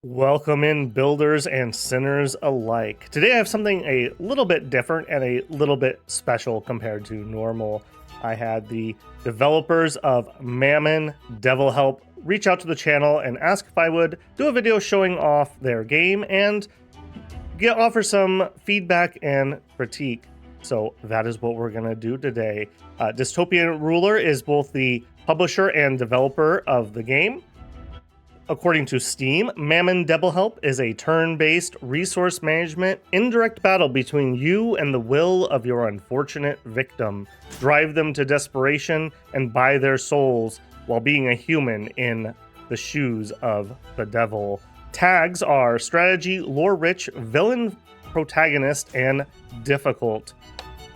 Welcome in, builders and sinners alike. Today I have something a little bit different and a little bit special compared to normal. I had the developers of Mammon, Devil Help, reach out to the channel and ask if I would do a video showing off their game and offer some feedback and critique. So that is what we're going to do today. Dystopian Ruler is both the publisher and developer of the game. According to Steam, Mammon Devil Help is a turn-based resource management indirect battle between you and the will of your unfortunate victim. Drive them to desperation and buy their souls while being a human in the shoes of the devil. Tags are strategy, lore-rich, villain protagonist, and difficult.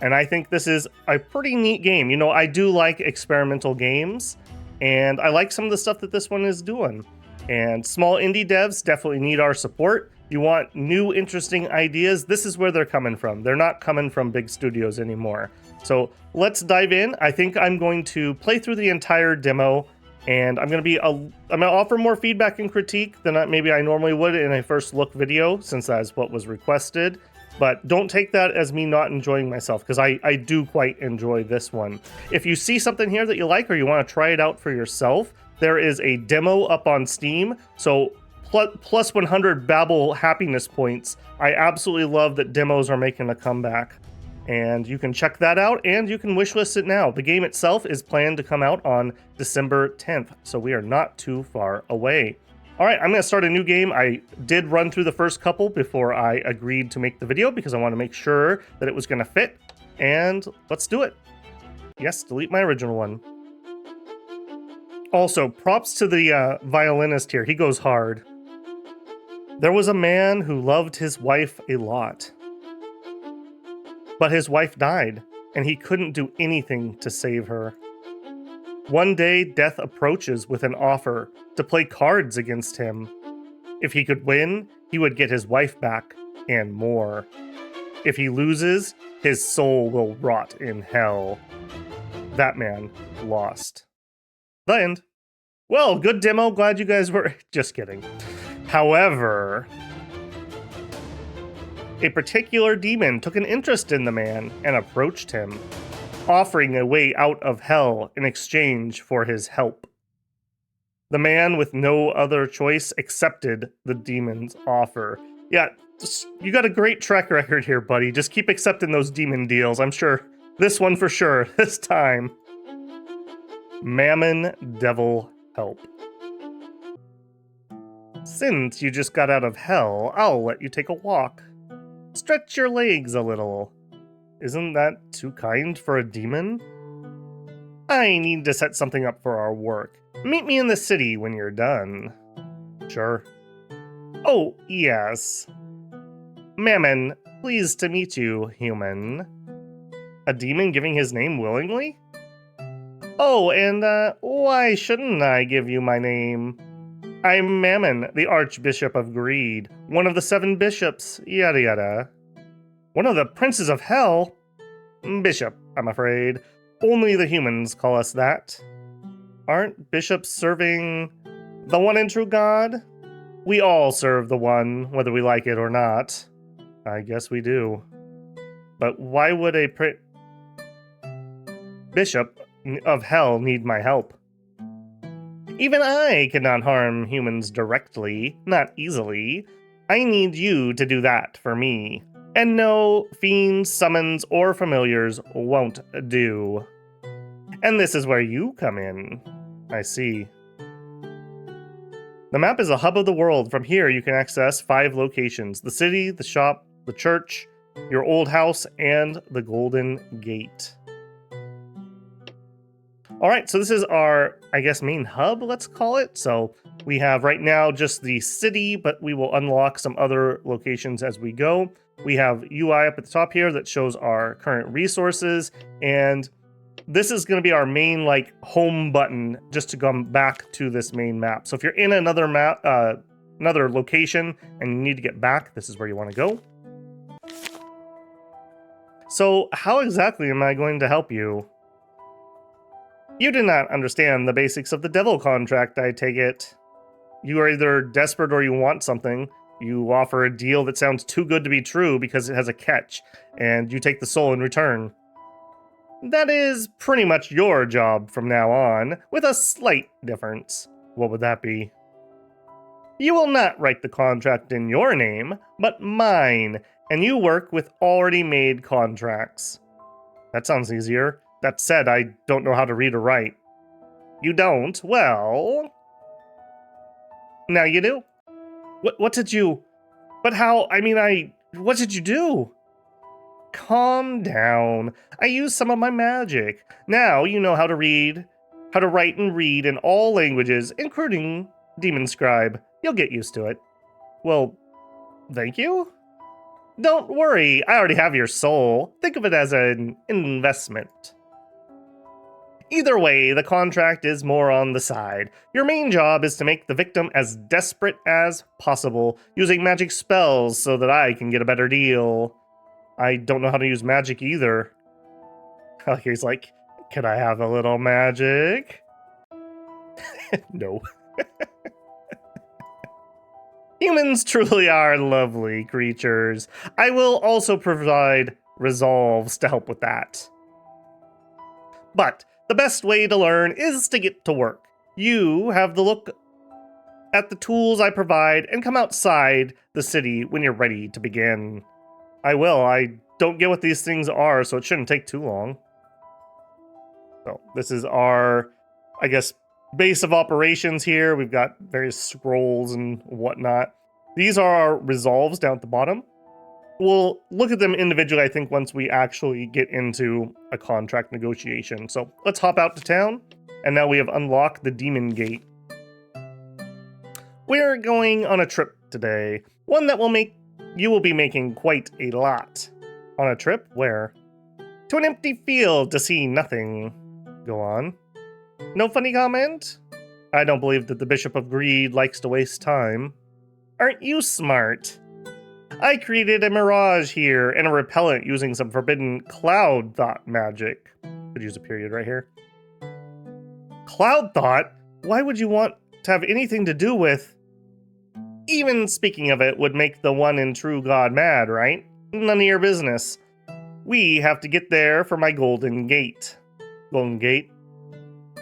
And I think this is a pretty neat game. You know, I do like experimental games, and I like some of the stuff that this one is doing. And small indie devs definitely need our support. You want new, interesting ideas, this is where they're coming from. They're not coming from big studios anymore. So let's dive in. I think I'm going to play through the entire demo, and I'm going to offer more feedback and critique than maybe I normally would in a first look video, since that's what was requested. But don't take that as me not enjoying myself, because I do quite enjoy this one. If you see something here that you like or you want to try it out for yourself, there is a demo up on Steam, so plus 100 Babel happiness points. I absolutely love that demos are making a comeback. And you can check that out, and you can wishlist it now. The game itself is planned to come out on December 10th, so we are not too far away. All right, I'm going to start a new game. I did run through the first couple before I agreed to make the video because I want to make sure that it was going to fit. And let's do it. Yes, delete my original one. Also, props to the violinist here. He goes hard. There was a man who loved his wife a lot. But his wife died, and he couldn't do anything to save her. One day, death approaches with an offer to play cards against him. If he could win, he would get his wife back, and more. If he loses, his soul will rot in hell. That man lost. The end. Well, good demo. Glad you guys were... Just kidding. However, a particular demon took an interest in the man and approached him, offering a way out of hell in exchange for his help. The man, with no other choice, accepted the demon's offer. Yeah, you got a great track record here, buddy. Just keep accepting those demon deals. I'm sure this one for sure, this time. Mammon Devil Help. Since you just got out of hell, I'll let you take a walk. Stretch your legs a little. Isn't that too kind for a demon? I need to set something up for our work. Meet me in the city when you're done. Sure. Oh, yes. Mammon, pleased to meet you, human. A demon giving his name willingly? Oh, and why shouldn't I give you my name? I'm Mammon, the Archbishop of Greed, one of the 7 bishops, yada yada. One of the princes of hell? Bishop, I'm afraid. Only the humans call us that. Aren't bishops serving the one and true God? We all serve the one, whether we like it or not. I guess we do. But why would a bishop of hell need my help? Even I cannot harm humans directly, not easily. I need you to do that for me. And no, fiends, summons, or familiars won't do. And this is where you come in. I see. The map is a hub of the world. From here you can access 5 locations: the city, the shop, the church, your old house, and the Golden Gate. Alright, so this is our, I guess, main hub, let's call it. So we have right now just the city, but we will unlock some other locations as we go. We have UI up at the top here that shows our current resources, and this is going to be our main, like, home button just to come back to this main map. So if you're in another map, another location, and you need to get back, this is where you want to go. So how exactly am I going to help you? You do not understand the basics of the devil contract, I take it. You are either desperate or you want something. You offer a deal that sounds too good to be true because it has a catch, and you take the soul in return. That is pretty much your job from now on, with a slight difference. What would that be? You will not write the contract in your name, but mine, and you work with already made contracts. That sounds easier. That said, I don't know how to read or write. You don't? Well... Now you do. What did you... But how... What did you do? Calm down. I used some of my magic. Now you know how to read, how to write and read in all languages, including Demon Scribe. You'll get used to it. Well, thank you? Don't worry, I already have your soul. Think of it as an investment. Either way, the contract is more on the side. Your main job is to make the victim as desperate as possible, using magic spells so that I can get a better deal. I don't know how to use magic either. He's like, can I have a little magic? No. Humans truly are lovely creatures. I will also provide resolves to help with that. But the best way to learn is to get to work. You have to look at the tools I provide and come outside the city when you're ready to begin. I will. I don't get what these things are, so it shouldn't take too long. So this is our, I guess, base of operations here. We've got various scrolls and whatnot. These are our resolves down at the bottom. We'll look at them individually, I think, once we actually get into a contract negotiation. So let's hop out to town. And now we have unlocked the Demon Gate. We're going on a trip today. One that you will be making quite a lot. On a trip where? To an empty field to see nothing. Go on. No funny comment? I don't believe that the Bishop of Greed likes to waste time. Aren't you smart? I created a mirage here and a repellent using some forbidden cloud thought magic. Could use a period right here. Cloud thought? Why would you want to have anything to do with... Even speaking of it would make the one and true God mad, right? None of your business. We have to get there for my Golden Gate. Golden Gate?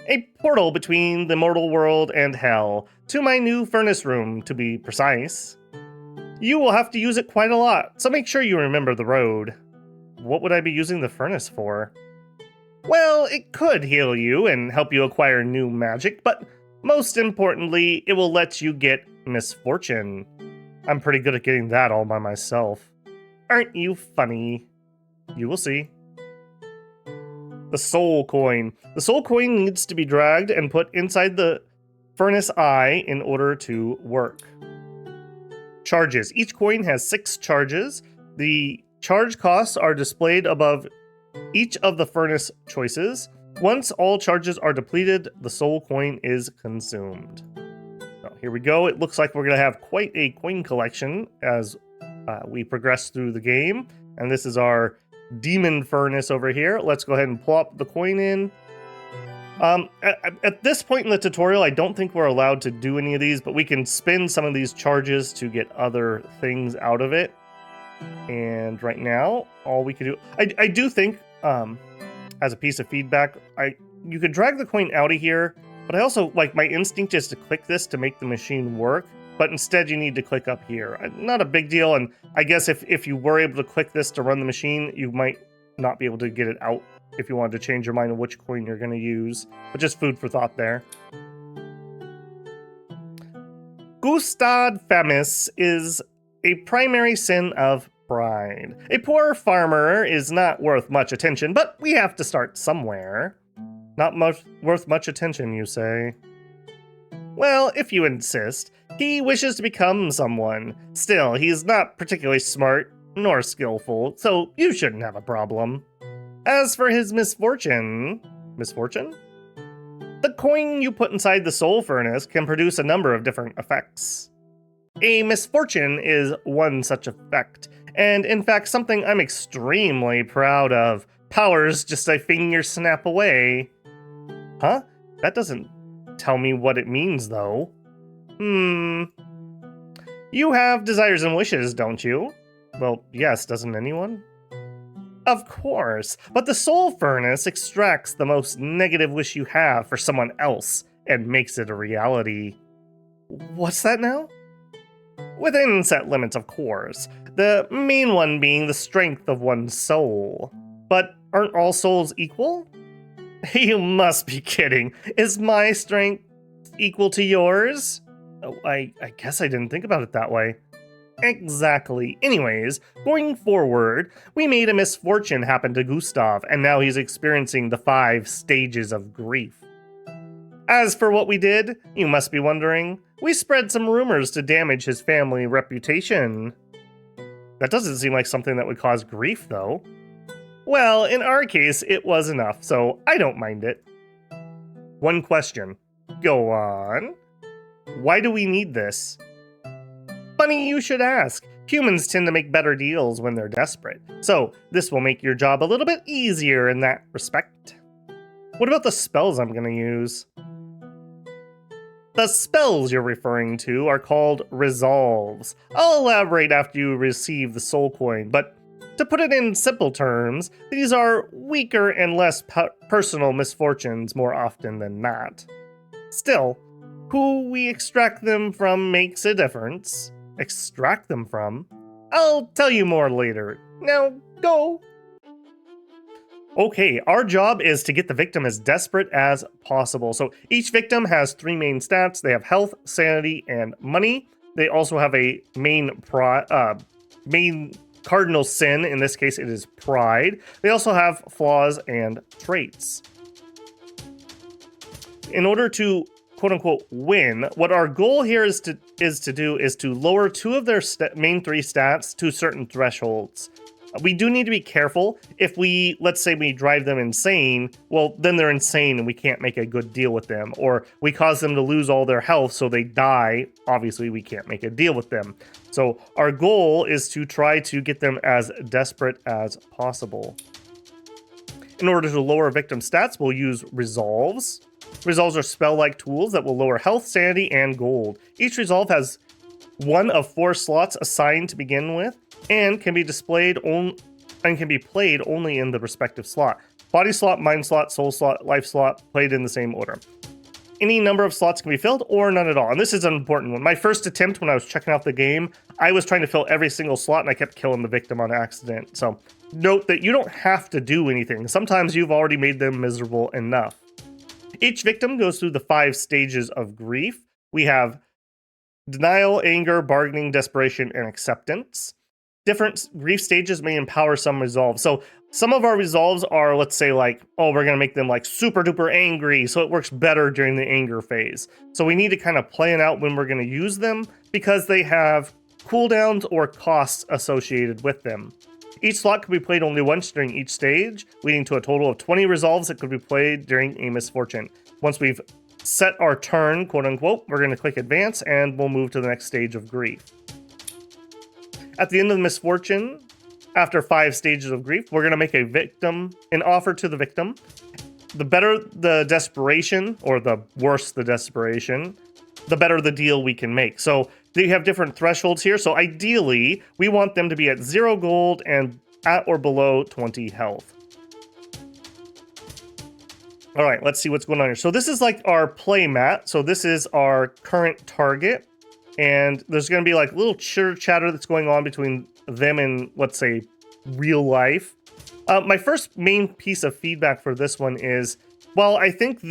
A portal between the mortal world and hell, to my new furnace room, to be precise. You will have to use it quite a lot, so make sure you remember the road. What would I be using the furnace for? Well, it could heal you and help you acquire new magic, but most importantly, it will let you get misfortune. I'm pretty good at getting that all by myself. Aren't you funny? You will see. The soul coin. The soul coin needs to be dragged and put inside the furnace eye in order to work. Charges. Each coin has 6 charges. The charge costs are displayed above each of the furnace choices. Once all charges are depleted, the soul coin is consumed. So here we go. It looks like we're going to have quite a coin collection as we progress through the game. And this is our demon furnace over here. Let's go ahead and plop the coin in. At this point in the tutorial, I don't think we're allowed to do any of these, but we can spend some of these charges to get other things out of it. And right now, all we can do... I do think, as a piece of feedback, you could drag the coin out of here, but I also, my instinct is to click this to make the machine work, but instead you need to click up here. Not a big deal, and I guess if you were able to click this to run the machine, you might not be able to get it out if you wanted to change your mind on which coin you're going to use. But just food for thought there. Gustad Famis is a primary sin of pride. A poor farmer is not worth much attention, but we have to start somewhere. Not worth much attention, you say? Well, if you insist. He wishes to become someone. Still, he's not particularly smart nor skillful, so you shouldn't have a problem. As for his misfortune... Misfortune? The coin you put inside the soul furnace can produce a number of different effects. A misfortune is one such effect, and in fact something I'm extremely proud of. Powers just a finger snap away. Huh? That doesn't tell me what it means, though. You have desires and wishes, don't you? Well, yes, doesn't anyone? Of course, but the soul furnace extracts the most negative wish you have for someone else and makes it a reality. What's that now? Within set limits, of course. The main one being the strength of one's soul. But aren't all souls equal? You must be kidding. Is my strength equal to yours? Oh, I guess I didn't think about it that way. Exactly. Anyways, going forward, we made a misfortune happen to Gustav, and now he's experiencing the 5 stages of grief. As for what we did, you must be wondering, we spread some rumors to damage his family reputation. That doesn't seem like something that would cause grief, though. Well, in our case, it was enough, so I don't mind it. One question. Go on. Why do we need this? Funny you should ask. Humans tend to make better deals when they're desperate, so this will make your job a little bit easier in that respect. What about the spells I'm going to use? The spells you're referring to are called resolves. I'll elaborate after you receive the soul coin, but to put it in simple terms, these are weaker and less personal misfortunes more often than not. Still, who we extract them from makes a difference. Extract them from? I'll tell you more later. Now, go! Okay, our job is to get the victim as desperate as possible. So each victim has 3 main stats. They have health, sanity, and money. They also have a main cardinal sin. In this case, it is pride. They also have flaws and traits. In order to quote-unquote win, what our goal here is to lower 2 of their main 3 stats to certain thresholds. We do need to be careful. If let's say we drive them insane, well, then they're insane and we can't make a good deal with them. Or we cause them to lose all their health so they die. Obviously, we can't make a deal with them. So our goal is to try to get them as desperate as possible. In order to lower victim stats, we'll use resolves. Resolves are spell-like tools that will lower health, sanity, and gold. Each resolve has 1 of 4 slots assigned to begin with, and can be played only in the respective slot. Body slot, mind slot, soul slot, life slot, played in the same order. Any number of slots can be filled, or none at all. And this is an important one. My first attempt when I was checking out the game, I was trying to fill every single slot, and I kept killing the victim on accident. So note that you don't have to do anything. Sometimes you've already made them miserable enough. Each victim goes through the 5 stages of grief. We have denial, anger, bargaining, desperation, and acceptance. Different grief stages may empower some resolve. So some of our resolves are, let's say, like, oh, we're going to make them like super duper angry, so it works better during the anger phase. So we need to kind of plan out when we're going to use them because they have cooldowns or costs associated with them. Each slot could be played only once during each stage, leading to a total of 20 resolves that could be played during a misfortune. Once we've set our turn, quote unquote, we're going to click advance and we'll move to the next stage of grief. At the end of the misfortune, after 5 stages of grief, we're going to make an offer to the victim. The better the desperation, or the worse the desperation, the better the deal we can make. So they have different thresholds here. So ideally, we want them to be at 0 gold and at or below 20 health. All right, let's see what's going on here. So this is like our play mat. So this is our current target. And there's going to be like little chitter chatter that's going on between them and, let's say, real life. My first main piece of feedback for this one is, well, I think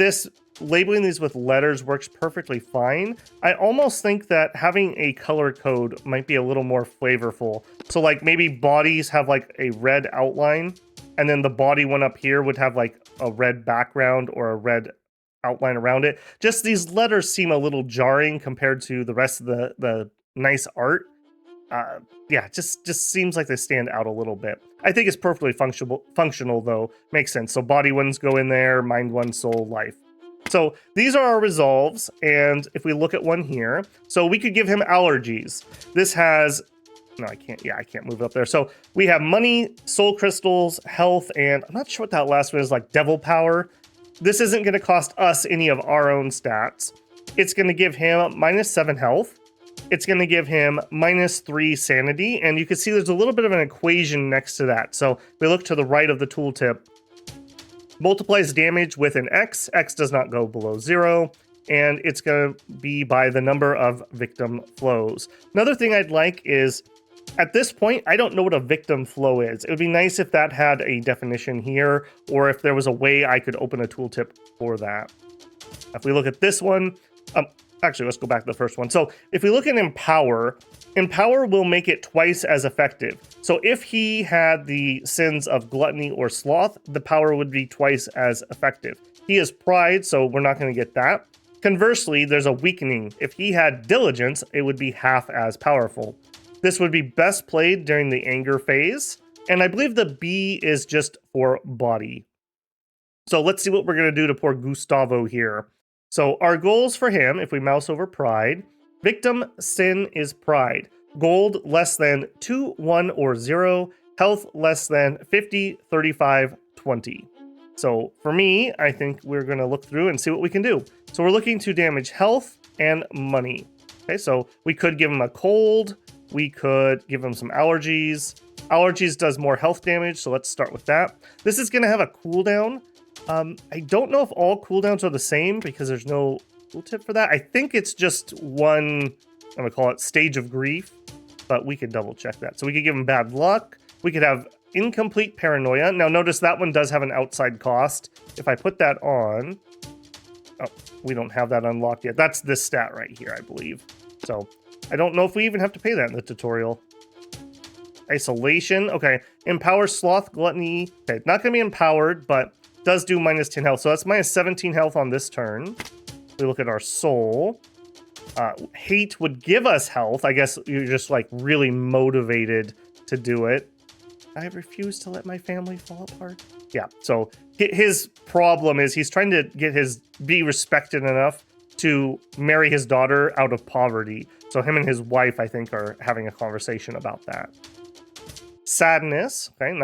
labeling these with letters works perfectly fine. I almost think that having a color code might be a little more flavorful. So like maybe bodies have like a red outline, and then the body one up here would have like a red background or a red outline around it. Just these letters seem a little jarring compared to the rest of the nice art. Yeah, just seems like they stand out a little bit. I think it's perfectly functional though. Makes sense. So body ones go in there, mind one, soul, life. So these are our resolves, and if we look at one here, so we could give him allergies. This has, no, I can't, yeah, I can't move it up there. So we have money, soul crystals, health, and I'm not sure what that last one is, like devil power. This isn't going to cost us any of our own stats. it's going to give him -7 health. It's going to give him -3 sanity. And you can see there's a little bit of an equation next to that. So we look to the right of the tooltip. Multiplies damage with an X. X does not go below 0. And it's going to be by the number of victim flows. Another thing I'd like is, at this point, I don't know what a victim flow is. It would be nice if that had a definition here, or if there was a way I could open a tooltip for that. If we look at this one, actually, let's go back to the first one. So if we look at Empower, Empower will make it twice as effective. So if he had the sins of gluttony or sloth, the power would be twice as effective. He has pride, so we're not going to get that. Conversely, there's a weakening. If he had diligence, it would be half as powerful. This would be best played during the anger phase. And I believe the B is just for body. So let's see what we're going to do to poor Gustavo here. So our goals for him, if we mouse over pride, victim sin is pride. Gold less than 2, 1, or 0. Health less than 50, 35, 20. So for me, I think we're going to look through and see what we can do. So we're looking to damage health and money. Okay, so we could give him a cold. We could give him some allergies. Allergies does more health damage, so let's start with that. This is going to have a cooldown. I don't know if all cooldowns are the same because there's no tooltip for that. I think it's just one, I'm going to call it stage of grief, but we could double check that. So we could give him bad luck. We could have incomplete paranoia. Now notice that one does have an outside cost. If I put that on, oh, we don't have that unlocked yet. That's this stat right here, I believe. So I don't know if we even have to pay that in the tutorial. Isolation, okay. Empower sloth, gluttony. Okay, not going to be empowered, but does do -10 health. So that's -17 health on this turn. We look at our soul. Hate would give us health. I guess you're just like really motivated to do it. I refuse to let my family fall apart. Yeah, so his problem is he's trying to get be respected enough to marry his daughter out of poverty. So him and his wife, I think, are having a conversation about that. Sadness, okay,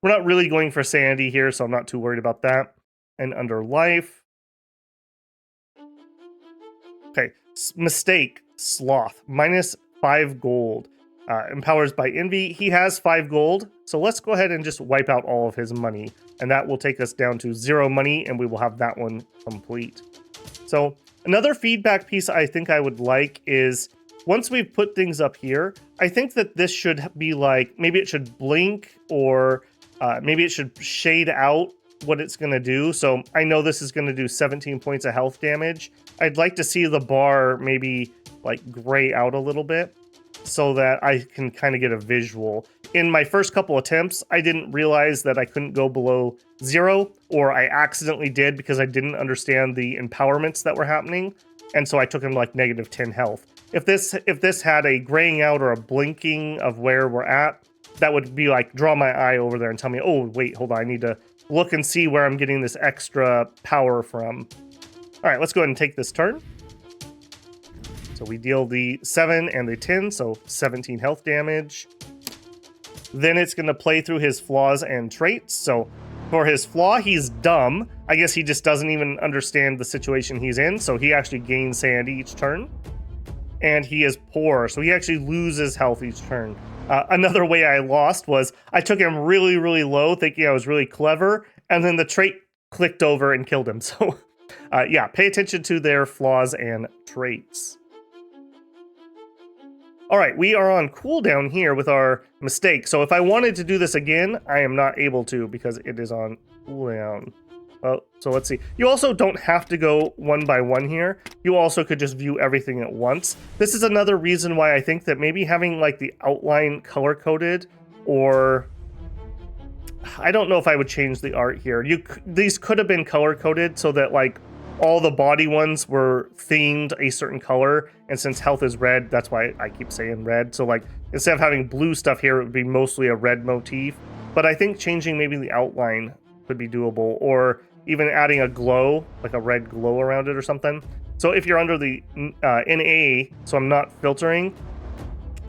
we're not really going for sanity here, so I'm not too worried about that. And under life, okay, mistake, sloth, -5 gold. Empowers by envy. He has 5 gold, so let's go ahead and just wipe out all of his money, and that will take us down to 0 money, and we will have that one complete. So another feedback piece I think I would like is, once we've put things up here, I think that this should be like, maybe it should blink, or maybe it should shade out what it's going to do. So I know this is going to do 17 points of health damage. I'd like to see the bar maybe like gray out a little bit so that I can kind of get a visual. In my first couple attempts, I didn't realize that I couldn't go below 0, or I accidentally did because I didn't understand the empowerments that were happening. And so I took him like -10 health. If this had a graying out or a blinking of where we're at, that would be like draw my eye over there and tell me, oh, wait, hold on, I need to look and see where I'm getting this extra power from. All right, let's go ahead and take this turn. So we deal the 7 and the 10, so 17 health damage. Then it's going to play through his flaws and traits. So for his flaw, he's dumb. I guess he just doesn't even understand the situation he's in, so he actually gains sanity each turn. And he is poor, so he actually loses health each turn. Another way I lost was I took him really, really low, thinking I was really clever, and then the trait clicked over and killed him. So yeah, pay attention to their flaws and traits. All right, we are on cooldown here with our mistake. So if I wanted to do this again, I am not able to because it is on cooldown. Well, so let's see. You also don't have to go one by one here. You also could just view everything at once. This is another reason why I think that maybe having like the outline color-coded, or I don't know if I would change the art here. These could have been color-coded so that like all the body ones were themed a certain color, and since health is red, that's why I keep saying red. So like instead of having blue stuff here, it would be mostly a red motif. But I think changing maybe the outline could be doable, or even adding a glow, like a red glow around it or something. So if you're under the NA, so I'm not filtering,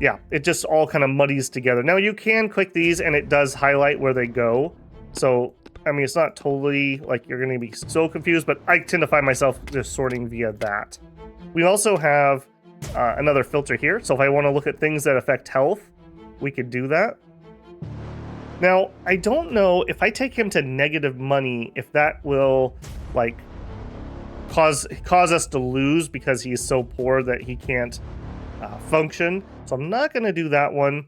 yeah, it just all kind of muddies together. Now you can click these and it does highlight where they go. So, I mean, it's not totally like you're going to be so confused, but I tend to find myself just sorting via that. We also have another filter here. So if I want to look at things that affect health, we could do that. Now, I don't know if I take him to negative money, if that will like cause us to lose because he is so poor that he can't function. So I'm not going to do that one.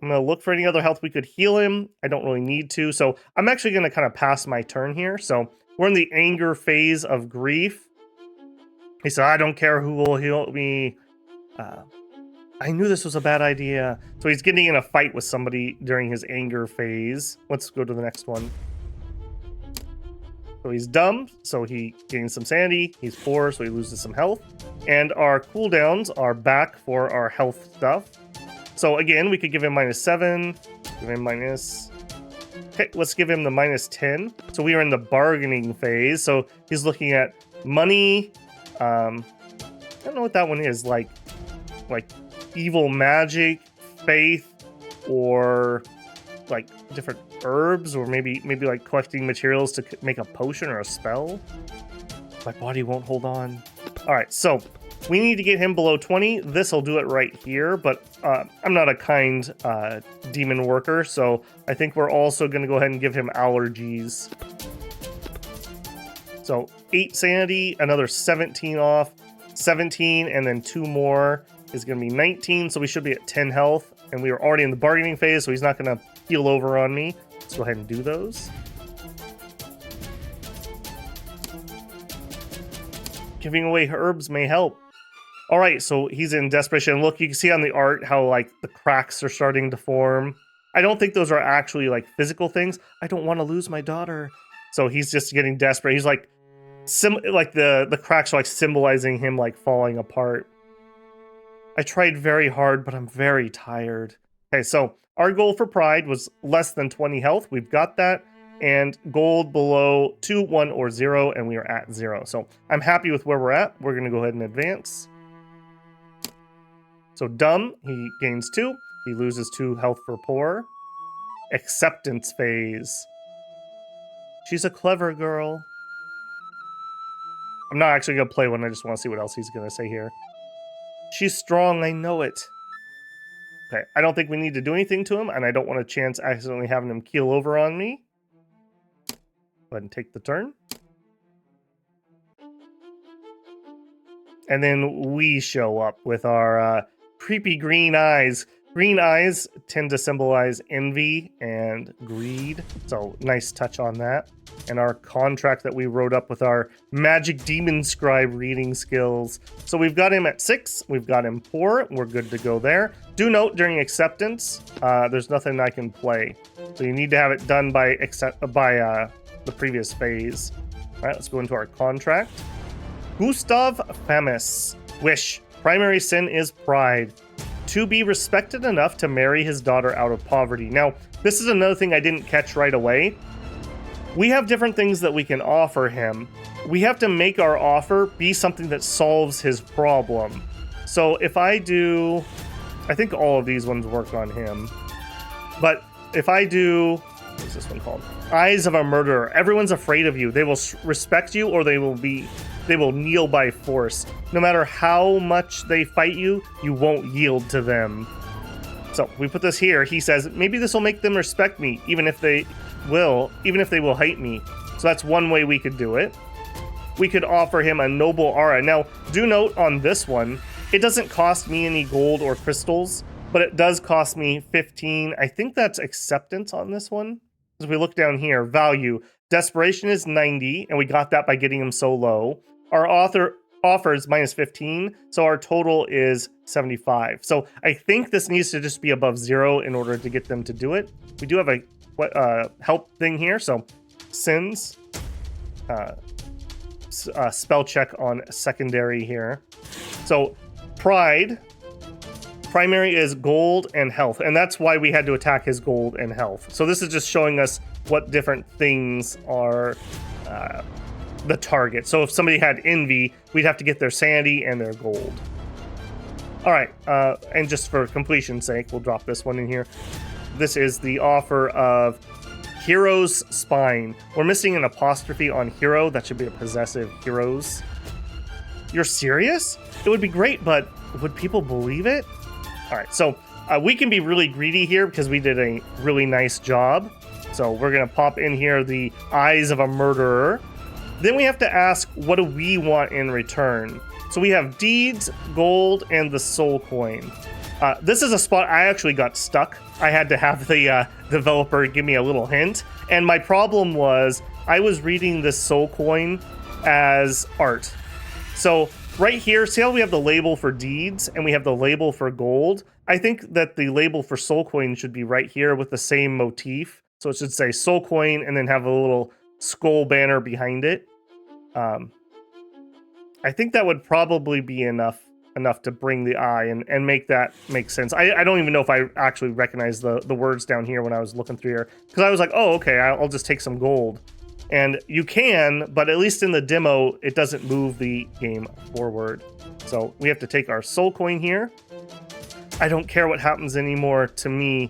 I'm going to look for any other health we could heal him. I don't really need to. So I'm actually going to kind of pass my turn here. So we're in the anger phase of grief. He said, I don't care who will heal me. I knew this was a bad idea. So he's getting in a fight with somebody during his anger phase. Let's go to the next one. So he's dumb, so he gains some sanity. He's poor, so he loses some health. And our cooldowns are back for our health stuff. So again, we could give him -7, give him minus... Okay, let's give him the -10. So we are in the bargaining phase. So he's looking at money. I don't know what that one is, like evil magic, faith, or like different herbs, or maybe like collecting materials to make a potion or a spell. My body won't hold on. All right, so we need to get him below 20. This will do it right here, but I'm not a kind demon worker, so I think we're also going to go ahead and give him allergies. So 8 sanity, another 17 off, 17, and then 2 more is going to be 19, so we should be at 10 health, and we are already in the bargaining phase, so he's not going to heal over on me. Let's go ahead and do those. Giving away herbs may help. All right, so he's in desperation. Look, you can see on the art how like the cracks are starting to form. I don't think those are actually like physical things. I don't want to lose my daughter. So he's just getting desperate. He's like, the cracks are like symbolizing him like falling apart. I tried very hard, but I'm very tired. Okay, so our goal for Pride was less than 20 health. We've got that. And gold below 2, 1, or 0, and we are at 0. So I'm happy with where we're at. We're going to go ahead and advance. So dumb, he gains 2. He loses 2 health for poor. Acceptance phase. She's a clever girl. I'm not actually going to play one. I just want to see what else he's going to say here. She's strong, I know it. Okay, I don't think we need to do anything to him, and I don't want a chance accidentally having him keel over on me. Go ahead and take the turn. And then we show up with our creepy green eyes. Green eyes tend to symbolize envy and greed, so nice touch on that. And our contract that we wrote up with our magic demon scribe reading skills. So we've got him at 6, we've got him poor, we're good to go there. Do note during acceptance, there's nothing I can play. So you need to have it done by the previous phase. All right, let's go into our contract. Gustav Famus. Wish. Primary sin is pride. To be respected enough to marry his daughter out of poverty. Now, this is another thing I didn't catch right away. We have different things that we can offer him. We have to make our offer be something that solves his problem. So if I do... I think all of these ones work on him. But if I do... What's this one called? Eyes of a murderer. Everyone's afraid of you. They will respect you, or they will kneel by force. No matter how much they fight you, you won't yield to them. So we put this here. He says, maybe this will make them respect me, even if they will hate me. So that's one way we could do it. We could offer him a noble aura. Now, do note on this one, it doesn't cost me any gold or crystals, but it does cost me 15. I think that's acceptance on this one. As we look down here, value. Desperation is 90, and we got that by getting him so low. Our author offers -15, so our total is 75. So I think this needs to just be above 0 in order to get them to do it. We do have a help thing here, so sins, spell check on secondary here. So pride, primary is gold and health, and that's why we had to attack his gold and health. So this is just showing us what different things are the target. So if somebody had envy, we'd have to get their sanity and their gold. All right, and just for completion's sake, we'll drop this one in here. This is the offer of Hero's Spine. We're missing an apostrophe on hero. That should be a possessive, heroes. You're serious? It would be great, but would people believe it? All right, so we can be really greedy here because we did a really nice job. So we're gonna pop in here the eyes of a murderer. Then we have to ask, what do we want in return? So we have deeds, gold, and the soul coin. This is a spot I actually got stuck. I had to have the developer give me a little hint. And my problem was I was reading this soul coin as art. So right here, see how we have the label for deeds and we have the label for gold? I think that the label for soul coin should be right here with the same motif. So it should say soul coin and then have a little skull banner behind it. I think that would probably be enough to bring the eye and make that make sense. I don't even know if I actually recognize the words down here when I was looking through here, because I was like, oh, okay, I'll just take some gold. And you can, but at least in the demo, it doesn't move the game forward. So we have to take our soul coin here. I don't care what happens anymore to me.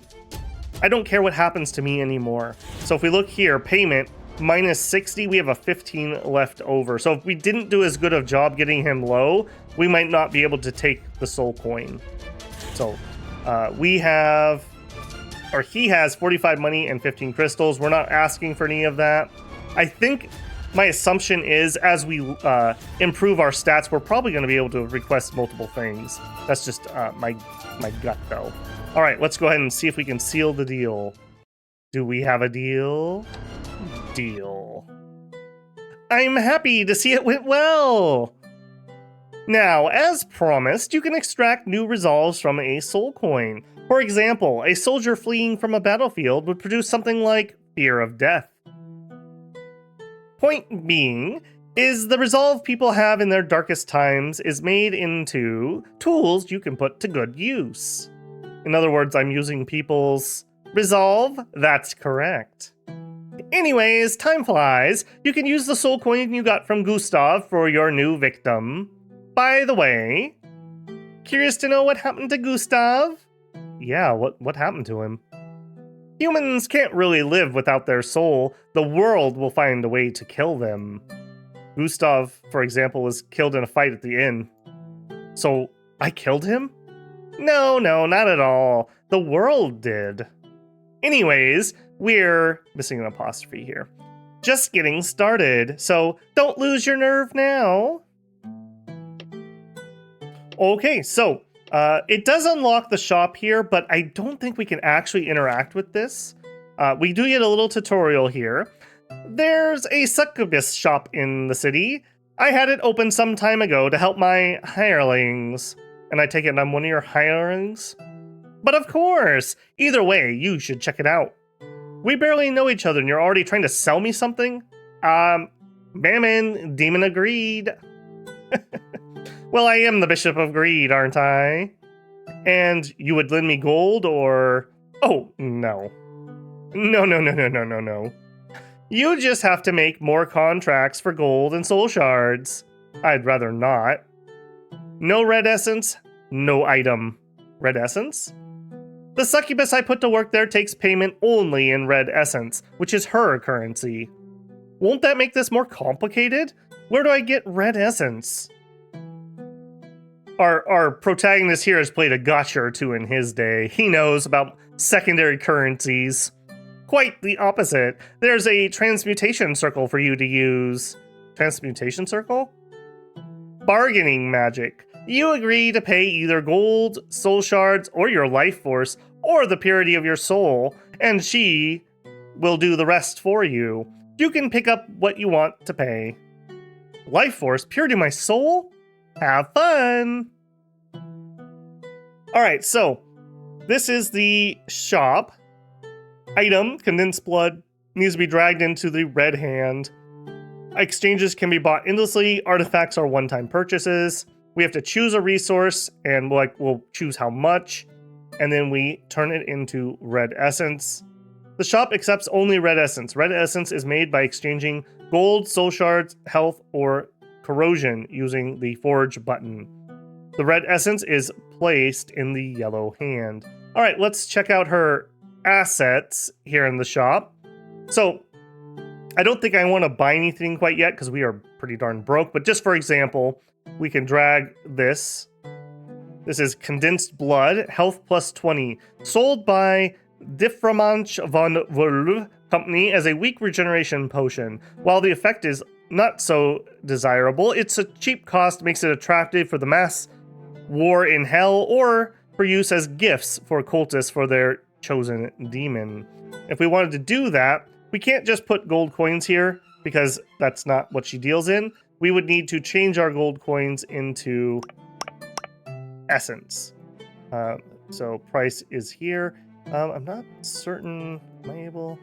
I don't care what happens to me anymore. So if we look here, payment, minus 60, we have a 15 left over. So if we didn't do as good of job getting him low, we might not be able to take the soul coin. So he has 45 money and 15 crystals. We're not asking for any of that. I think my assumption is as we improve our stats, we're probably going to be able to request multiple things. That's just my gut, though. All right, let's go ahead and see if we can seal the deal. Do we have a deal? Deal. I'm happy to see it went well. Now, as promised, you can extract new resolves from a soul coin. For example, a soldier fleeing from a battlefield would produce something like fear of death. Point being, is the resolve people have in their darkest times is made into tools you can put to good use. In other words, I'm using people's resolve. That's correct. Anyways, time flies. You can use the soul coin you got from Gustav for your new victim. By the way, curious to know what happened to Gustav? Yeah, what happened to him? Humans can't really live without their soul. The world will find a way to kill them. Gustav, for example, was killed in a fight at the inn. So, I killed him? No, not at all. The world did. Anyways, we're missing an apostrophe here. Just getting started, so don't lose your nerve now. Okay, so it does unlock the shop here, but I don't think we can actually interact with this. We do get a little tutorial here. There's a succubus shop in the city. I had it open some time ago to help my hirelings. And I take it I'm one of your hirelings? But of course! Either way, you should check it out. We barely know each other and you're already trying to sell me something? Mammon, demon of greed. Well, I am the Bishop of Greed, aren't I? And you would lend me gold or... Oh, no. No. You just have to make more contracts for gold and soul shards. I'd rather not. No red essence, no item. Red essence? The succubus I put to work there takes payment only in red essence, which is her currency. Won't that make this more complicated? Where do I get red essence? Our protagonist here has played a gotcha or two in his day. He knows about secondary currencies. Quite the opposite. There's a transmutation circle for you to use. Transmutation circle? Bargaining magic. You agree to pay either gold, soul shards, or your life force, or the purity of your soul, and she will do the rest for you. You can pick up what you want to pay. Life force? Purity of my soul? Have fun! Alright, so this is the shop. Item, condensed blood, needs to be dragged into the red hand. Exchanges can be bought endlessly. Artifacts are one-time purchases. We have to choose a resource, and we'll choose how much, and then we turn it into red essence. The shop accepts only red essence. Red essence is made by exchanging gold, soul shards, health, or corrosion using the forge button. The red essence is placed in the yellow hand. All right, let's check out her assets here in the shop. So I don't think I want to buy anything quite yet because we are pretty darn broke, but just for example, we can drag this. This is condensed blood, health plus 20, sold by Difframanch von Wolf Company as a weak regeneration potion. While the effect is not so desirable, it's a cheap cost, makes it attractive for the mass war in hell or for use as gifts for cultists for their chosen demon. If we wanted to do that, we can't just put gold coins here because that's not what she deals in. We would need to change our gold coins into essence. So price is here. I'm not certain. Am I able?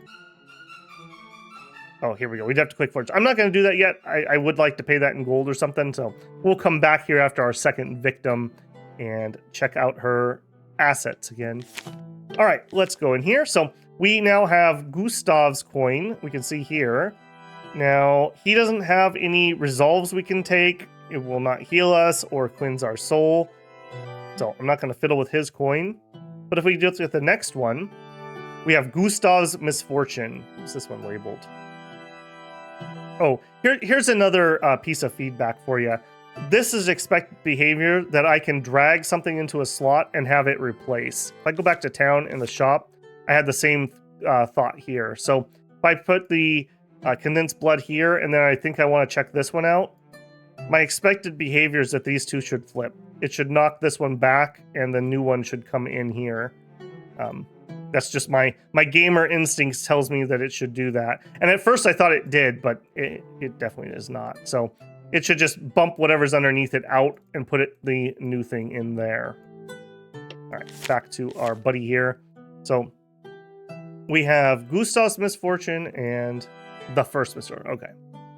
Oh, here we go. We'd have to click forge. I'm not going to do that yet. I would like to pay that in gold or something. So we'll come back here after our second victim and check out her assets again. All right, let's go in here. So we now have Gustav's coin. We can see here. Now, he doesn't have any resolves we can take. It will not heal us or cleanse our soul. So I'm not going to fiddle with his coin. But if we do it with the next one, we have Gustav's Misfortune. What's this one labeled? Oh, here's another piece of feedback for you. This is expected behavior that I can drag something into a slot and have it replace. If I go back to town in the shop, I had the same thought here. So if I put the condensed blood here, and then I think I want to check this one out, my expected behavior is that these two should flip. It should knock this one back, and the new one should come in here. That's just my gamer instincts tells me that it should do that. And at first I thought it did, but it definitely is not. So it should just bump whatever's underneath it out and put the new thing in there. All right, back to our buddy here. So we have Gustav's Misfortune and the first misfortune. Okay.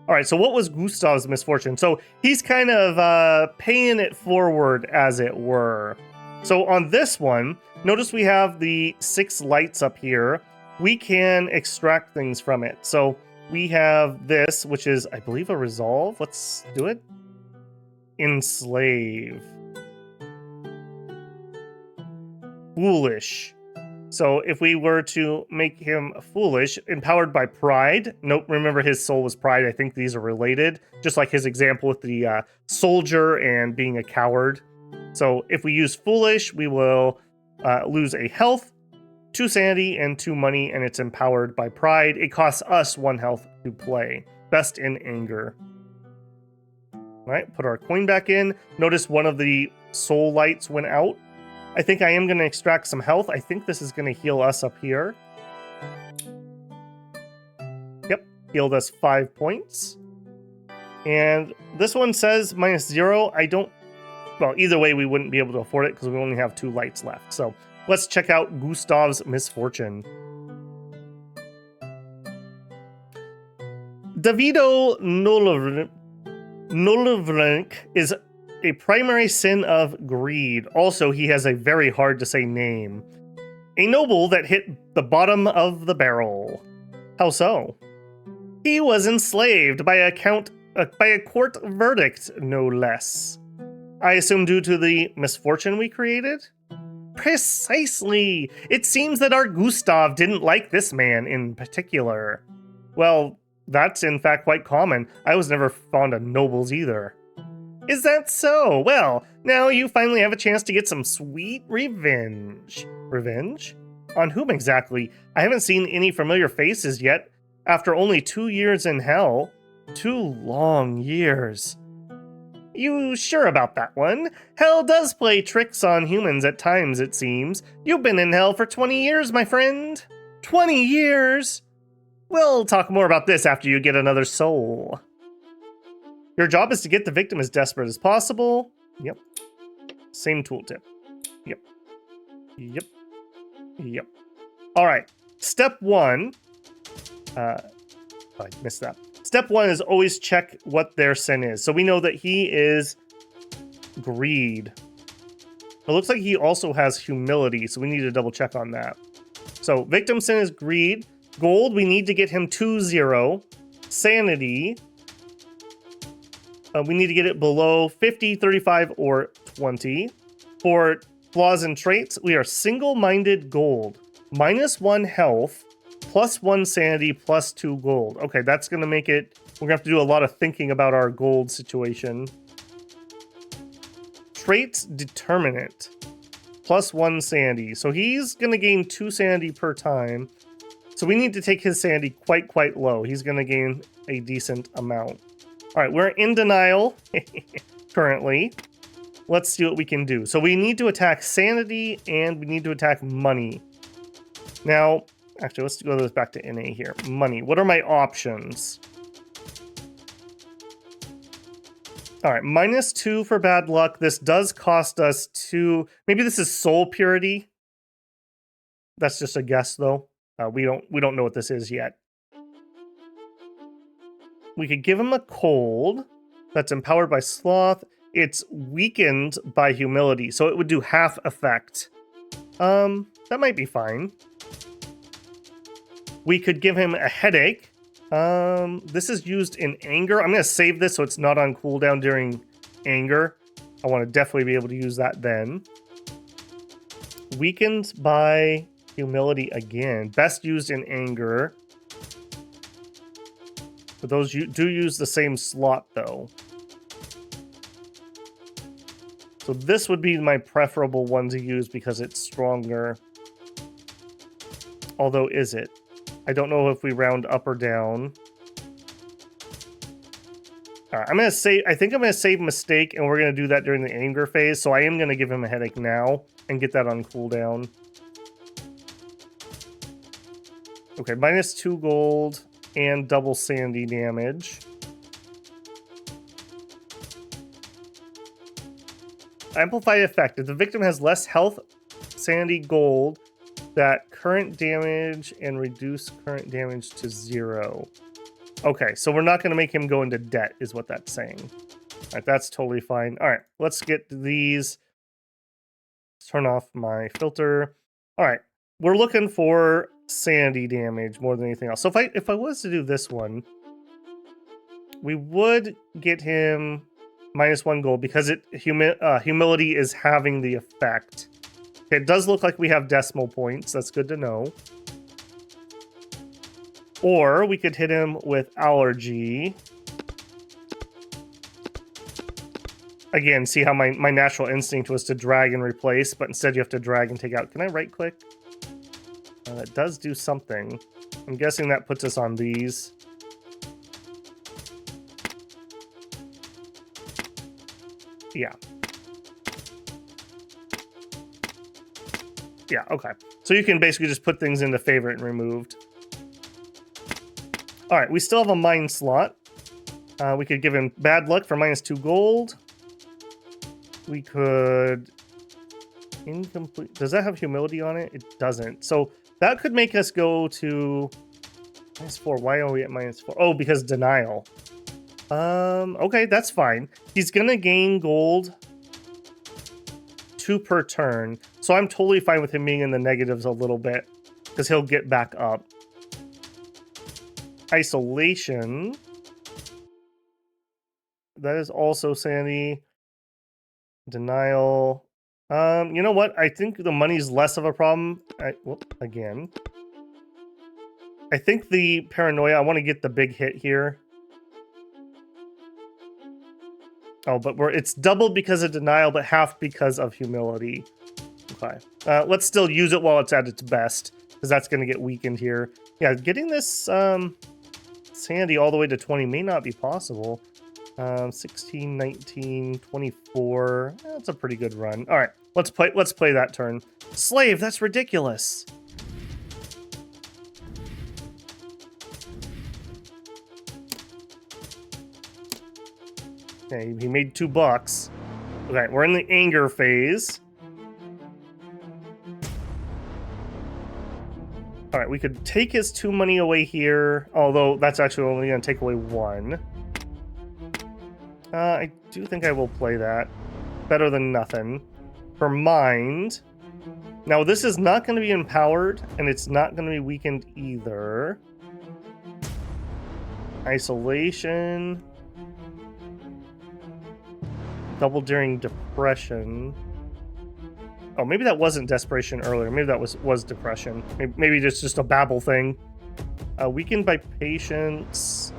All right, so what was Gustav's Misfortune? So he's kind of paying it forward, as it were. So on this one, notice we have the 6 lights up here. We can extract things from it. So we have this, which is, I believe, a resolve. Let's do it. Enslave. Foolish. So if we were to make him foolish, empowered by pride. Nope, remember his soul was pride. I think these are related. Just like his example with the soldier and being a coward. So if we use foolish, we will lose a health, 2 sanity, and 2 money, and it's empowered by pride. It costs us 1 health to play. Best in anger. All right, put our coin back in. Notice one of the soul lights went out. I think I am going to extract some health. I think this is going to heal us up here. Yep, healed us 5 points. And this one says -0. I don't... Well, either way, we wouldn't be able to afford it because we only have 2 lights left. So let's check out Gustav's Misfortune. Davido Nolevrenk is a primary sin of greed. Also, he has a very hard to say name. A noble that hit the bottom of the barrel. How so? He was enslaved by a court verdict, no less. I assume due to the misfortune we created? Precisely! It seems that our Gustav didn't like this man in particular. Well, that's in fact quite common. I was never fond of nobles either. Is that so? Well, now you finally have a chance to get some sweet revenge. Revenge? On whom exactly? I haven't seen any familiar faces yet. After only 2 years in hell. 2 long years. You sure about that one? Hell does play tricks on humans at times, it seems. You've been in hell for 20 years, my friend. 20 years? We'll talk more about this after you get another soul. Your job is to get the victim as desperate as possible. Yep. Same tooltip. Yep. Yep. Yep. All right. Step 1. I missed that. Step 1 is always check what their sin is. So we know that he is greed. It looks like he also has humility, so we need to double check on that. So victim sin is greed. Gold, we need to get him 2-0. Sanity, we need to get it below 50, 35, or 20. For flaws and traits, we are single-minded gold. -1 health, +1 sanity, +2 gold. Okay, that's going to make it... We're going to have to do a lot of thinking about our gold situation. Traits Determinant. +1 sanity. So he's going to gain 2 sanity per time. So we need to take his sanity quite low. He's going to gain a decent amount. All right, we're in denial currently. Let's see what we can do. So we need to attack sanity and we need to attack money. Now, actually, let's go this back to NA here. Money. What are my options? All right, -2 for bad luck. This does cost us 2. Maybe this is soul purity. That's just a guess, though. We don't know what this is yet. We could give him a cold that's empowered by sloth. It's weakened by humility, so it would do half effect. That might be fine. We could give him a headache. This is used in anger. I'm going to save this so it's not on cooldown during anger. I want to definitely be able to use that then. Weakened by humility again. Best used in anger. But those do use the same slot, though. So this would be my preferable one to use because it's stronger. Although, is it? I don't know if we round up or down. All right, I'm going to save. I think I'm going to save mistake, and we're going to do that during the anger phase. So I am going to give him a headache now and get that on cooldown. Okay, -2 gold and double sandy damage. Amplified effect. If the victim has less health, sandy, gold, that current damage and reduce current damage to 0. Okay, so we're not going to make him go into debt, is what that's saying. All right, that's totally fine. All right, let's get these. Turn off my filter. All right, we're looking for sandy damage more than anything else. So if I was to do this one, we would get him -1 gold because humility is having the effect. Okay, it does look like we have decimal points. That's good to know. Or we could hit him with allergy. Again, see how my natural instinct was to drag and replace, but instead you have to drag and take out. Can I right click? That does do something. I'm guessing that puts us on these. Yeah. Yeah, okay. So you can basically just put things into favorite and removed. All right, we still have a mine slot. We could give him bad luck for -2 gold. We could... Incomplete. Does that have humility on it? It doesn't. So that could make us go to -4. Why are we at -4? Oh, because denial. Okay, that's fine. He's gonna gain gold 2 per turn. So I'm totally fine with him being in the negatives a little bit because he'll get back up. Isolation. That is also sanity. Denial. You know what? I think the money's less of a problem. Again. I think the paranoia, I want to get the big hit here. Oh, but it's doubled because of denial, but half because of humility. Okay. Let's still use it while it's at its best, because that's going to get weakened here. Yeah, getting this sanity all the way to 20 may not be possible. 16, 19, 24. That's a pretty good run. All right, let's play that turn. Slave, that's ridiculous. Okay, he made $2. Okay, we're in the anger phase. All right, we could take his 2 money away here, although that's actually only going to take away 1. I do think I will play that. Better than nothing. For mind. Now, this is not going to be empowered, and it's not going to be weakened either. Isolation. Double during depression. Oh, maybe that wasn't desperation earlier. Maybe that was depression. Maybe it's just a babble thing. Weakened by patience.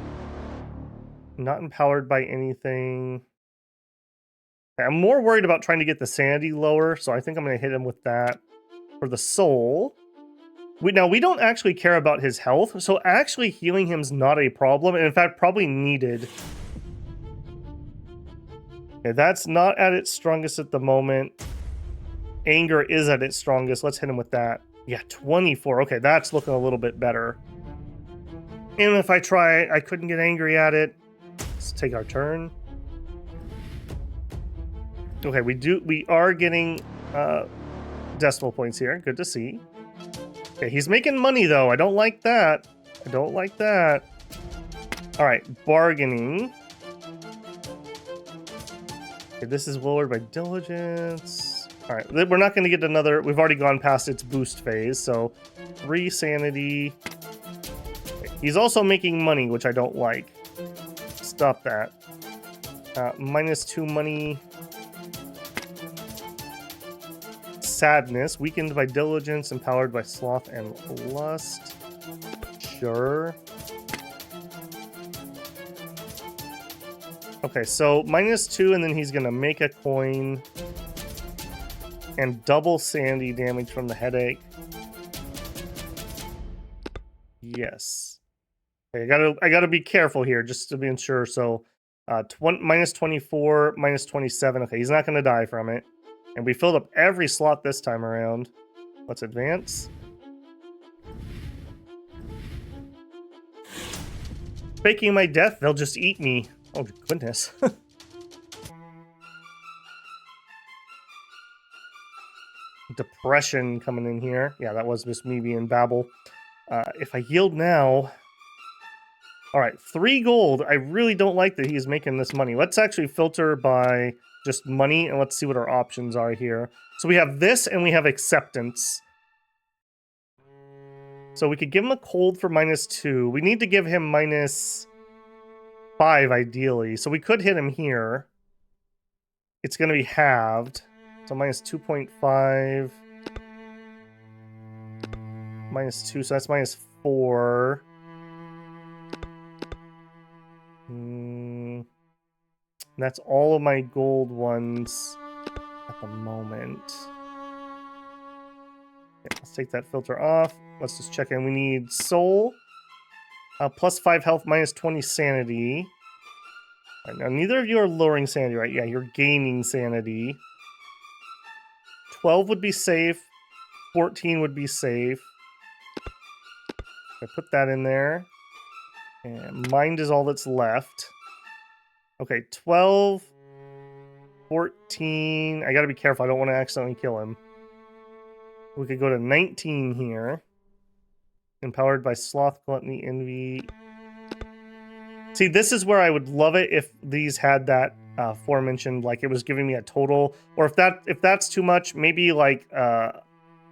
Not empowered by anything. I'm more worried about trying to get the sanity lower, so I think I'm going to hit him with that. For the soul, we don't actually care about his health, so actually healing him's not a problem, and in fact, probably needed. Okay, that's not at its strongest at the moment. Anger is at its strongest. Let's hit him with that. Yeah, 24. Okay, that's looking a little bit better. And if I try, I couldn't get angry at it. Let's take our turn. Okay, we are getting decimal points here. Good to see. Okay, he's making money though. I don't like that. I don't like that. All right, bargaining. Okay, this is lowered by diligence. All right, we're not going to get another. We've already gone past its boost phase, so 3 sanity. Okay, he's also making money, which I don't like. Stop that. -2 money. Sadness, weakened by diligence, empowered by sloth and lust. Sure. Okay, so -2, and then he's gonna make a coin and double sandy damage from the headache. Yes. Okay, I gotta be careful here just to be sure. So, -24, -27. Okay, he's not gonna die from it. And we filled up every slot this time around. Let's advance. Faking my death, they'll just eat me. Oh, goodness. Depression coming in here. Yeah, that was just me being babble. If I yield now... All right, 3 gold. I really don't like that he's making this money. Let's actually filter by... just money, and let's see what our options are here. So we have this, and we have acceptance. So we could give him a cold for -2. We need to give him -5, ideally. So we could hit him here. It's going to be halved. So -2.5. -2, so that's -4. That's all of my gold ones at the moment. Okay, let's take that filter off. Let's just check in. We need soul. +5 health, -20 sanity. All right, now, neither of you are lowering sanity, right? Yeah, you're gaining sanity. 12 would be safe. 14 would be safe. I put that in there. And mind is all that's left. Okay, 12, 14. I gotta be careful. I don't want to accidentally kill him. We could go to 19 here. Empowered by sloth, gluttony, envy. See, this is where I would love it if these had that aforementioned, like it was giving me a total. Or if that's too much, maybe like at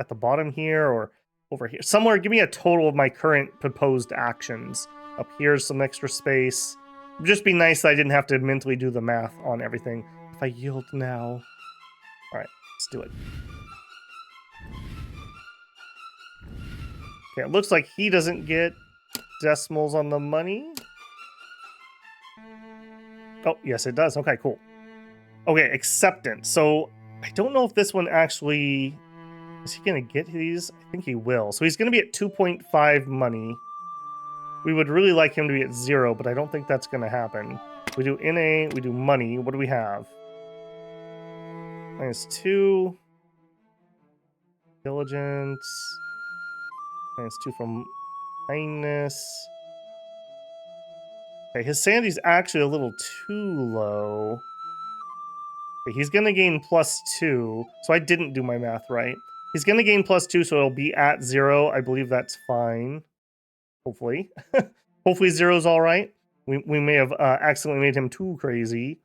the bottom here or over here. Somewhere, give me a total of my current proposed actions. Up here's some extra space. It'd just be nice that I didn't have to mentally do the math on everything. If I yield now. Alright, let's do it. Okay, it looks like he doesn't get decimals on the money. Oh, yes, it does. Okay, cool. Okay, acceptance. So, I don't know if this one actually... Is he going to get these? I think he will. So, he's going to be at 2.5 money. We would really like him to be at 0, but I don't think that's going to happen. We do NA, we do money. What do we have? -2. Diligence. -2 from kindness. Okay, his sanity's actually a little too low. Okay, he's going to gain +2. So I didn't do my math right. He's going to gain +2, so it'll be at 0. I believe that's fine. Hopefully. Hopefully 0's all right. We may have accidentally made him too crazy.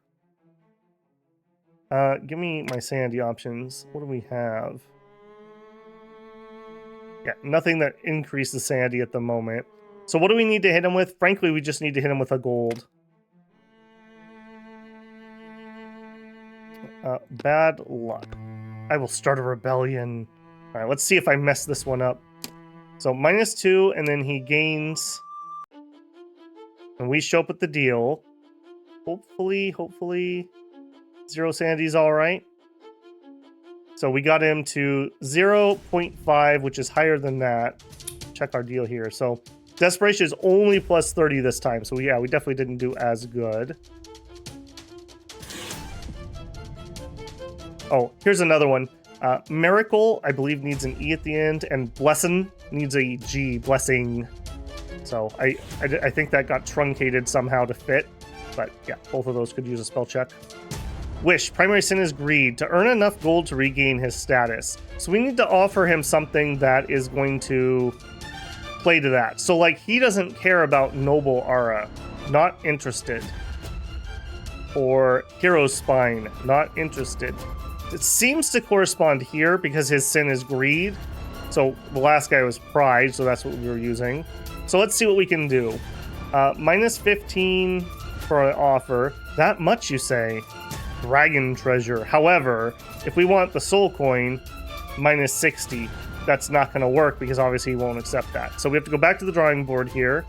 Give me my sanity options. What do we have? Yeah, nothing that increases sanity at the moment. So what do we need to hit him with? Frankly, we just need to hit him with a gold. Bad luck. I will start a rebellion. All right, let's see if I mess this one up. So -2, and then he gains... And we show up with the deal. Hopefully... 0 sanity is all right. So we got him to 0.5, which is higher than that. Check our deal here. So desperation is only plus 30 this time. So yeah, we definitely didn't do as good. Oh, here's another one. Miracle, I believe, needs an E at the end, and Blessin needs a G, Blessing. So I think that got truncated somehow to fit. But yeah, both of those could use a spell check. Wish, primary sin is greed, to earn enough gold to regain his status. So we need to offer him something that is going to play to that. So like, he doesn't care about Noble Aura, not interested. Or Hero's Spine, not interested. It seems to correspond here because his sin is greed. So the last guy was pride, so that's what we were using. So let's see what we can do. Minus 15 for an offer. That much, you say? Dragon treasure. However, if we want the soul coin, minus 60. That's not going to work because obviously he won't accept that. So we have to go back to the drawing board here.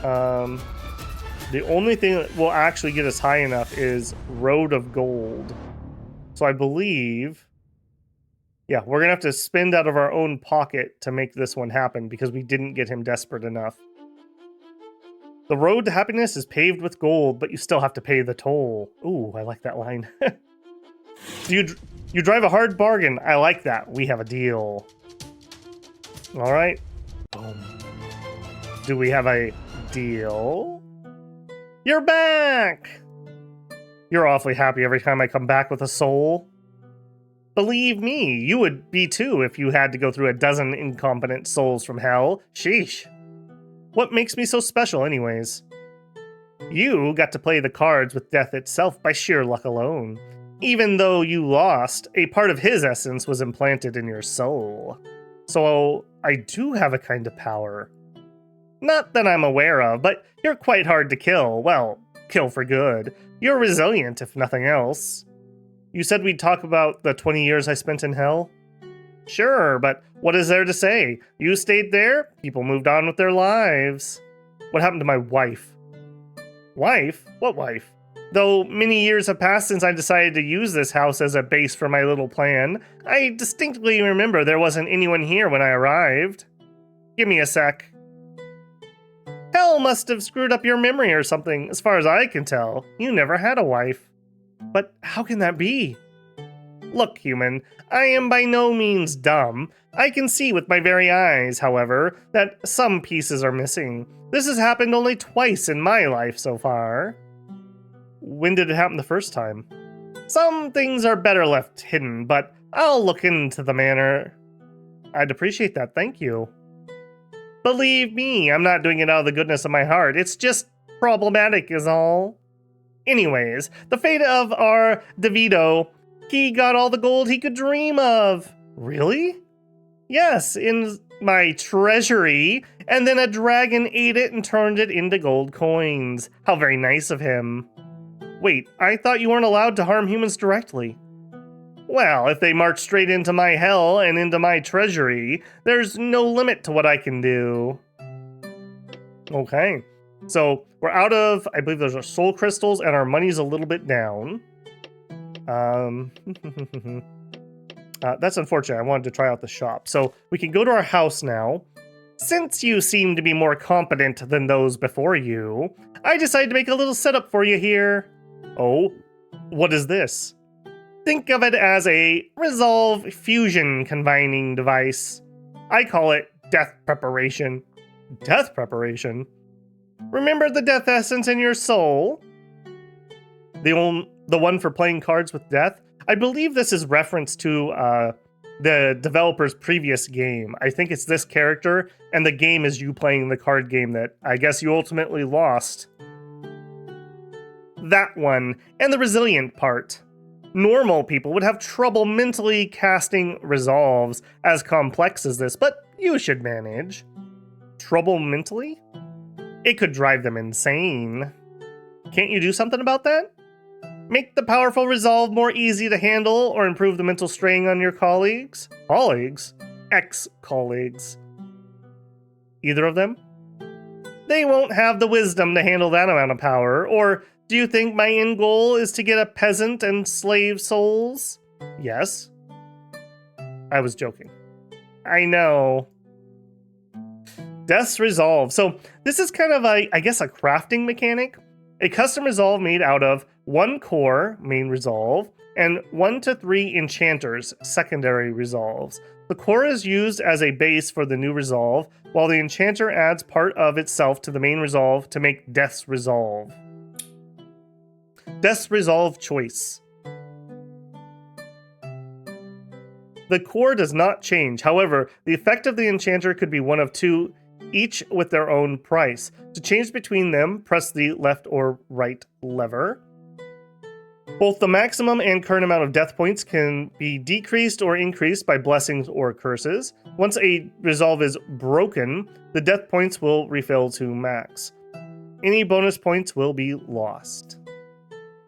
The only thing that will actually get us high enough is Road of Gold. So I believe, yeah, we're going to have to spend out of our own pocket to make this one happen because we didn't get him desperate enough. The road to happiness is paved with gold, but you still have to pay the toll. Ooh, I like that line. You drive a hard bargain. I like that. We have a deal. All right. Boom. Do we have a deal? You're back! You're awfully happy every time I come back with a soul. Believe me, you would be too if you had to go through a dozen incompetent souls from hell. Sheesh. What makes me so special anyways? You got to play the cards with death itself by sheer luck alone. Even though you lost, a part of his essence was implanted in your soul. So I do have a kind of power. Not that I'm aware of, but you're quite hard to kill. Well, kill for good. You're resilient, if nothing else. You said we'd talk about the 20 years I spent in hell? Sure, but what is there to say? You stayed there, people moved on with their lives. What happened to my wife? Wife? What wife? Though many years have passed since I decided to use this house as a base for my little plan, I distinctly remember there wasn't anyone here when I arrived. Give me a sec. Hell must have screwed up your memory or something. As far as I can tell, you never had a wife. But how can that be? Look, human, I am by no means dumb. I can see with my very eyes, however, that some pieces are missing. This has happened only twice in my life so far. When did it happen the first time? Some things are better left hidden, but I'll look into the matter. I'd appreciate that, thank you. Believe me, I'm not doing it out of the goodness of my heart. It's just problematic is all. Anyways, the fate of our DeVito, he got all the gold he could dream of. Really? Yes, in my treasury, and then a dragon ate it and turned it into gold coins. How very nice of him. Wait, I thought you weren't allowed to harm humans directly. Well, if they march straight into my hell and into my treasury, there's no limit to what I can do. Okay, so we're out of, I believe those are soul crystals, and our money's a little bit down. That's unfortunate. I wanted to try out the shop. So we can go to our house now. Since you seem to be more competent than those before you, I decided to make a little setup for you here. Oh, what is this? Think of it as a Resolve fusion combining device. I call it Death Preparation. Death Preparation? Remember the death essence in your soul? The one for playing cards with death? I believe this is reference to the developer's previous game. I think it's this character, and the game is you playing the card game that I guess you ultimately lost. That one, and the resilient part. Normal people would have trouble mentally casting resolves as complex as this, but you should manage. Trouble mentally? It could drive them insane. Can't you do something about that? Make the powerful resolve more easy to handle or improve the mental strain on your colleagues? Colleagues? Ex-colleagues. Either of them? They won't have the wisdom to handle that amount of power, or Do you think my end goal is to get a peasant and slave souls? Yes. I was joking. I know. Death's Resolve. So this is kind of I guess a crafting mechanic. A custom resolve made out of 1 core, main resolve, and 1 to 3 enchanters, secondary resolves. The core is used as a base for the new resolve, while the enchanter adds part of itself to the main resolve to make Death's Resolve. Death's Resolve choice. The core does not change. However, the effect of the enchanter could be one of 2, each with their own price. To change between them, press the left or right lever. Both the maximum and current amount of death points can be decreased or increased by blessings or curses. Once a resolve is broken, the death points will refill to max. Any bonus points will be lost.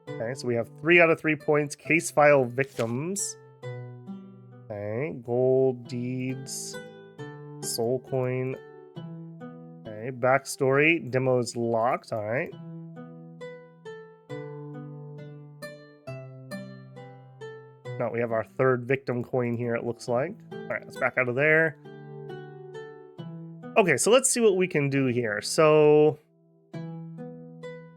Okay, so we have 3 out of 3 points. Case file victims. Okay, gold, deeds, soul coin. Okay, backstory, demo is locked, alright. No, we have our 3rd victim coin here, it looks like. Alright, let's back out of there. Okay, so let's see what we can do here. So,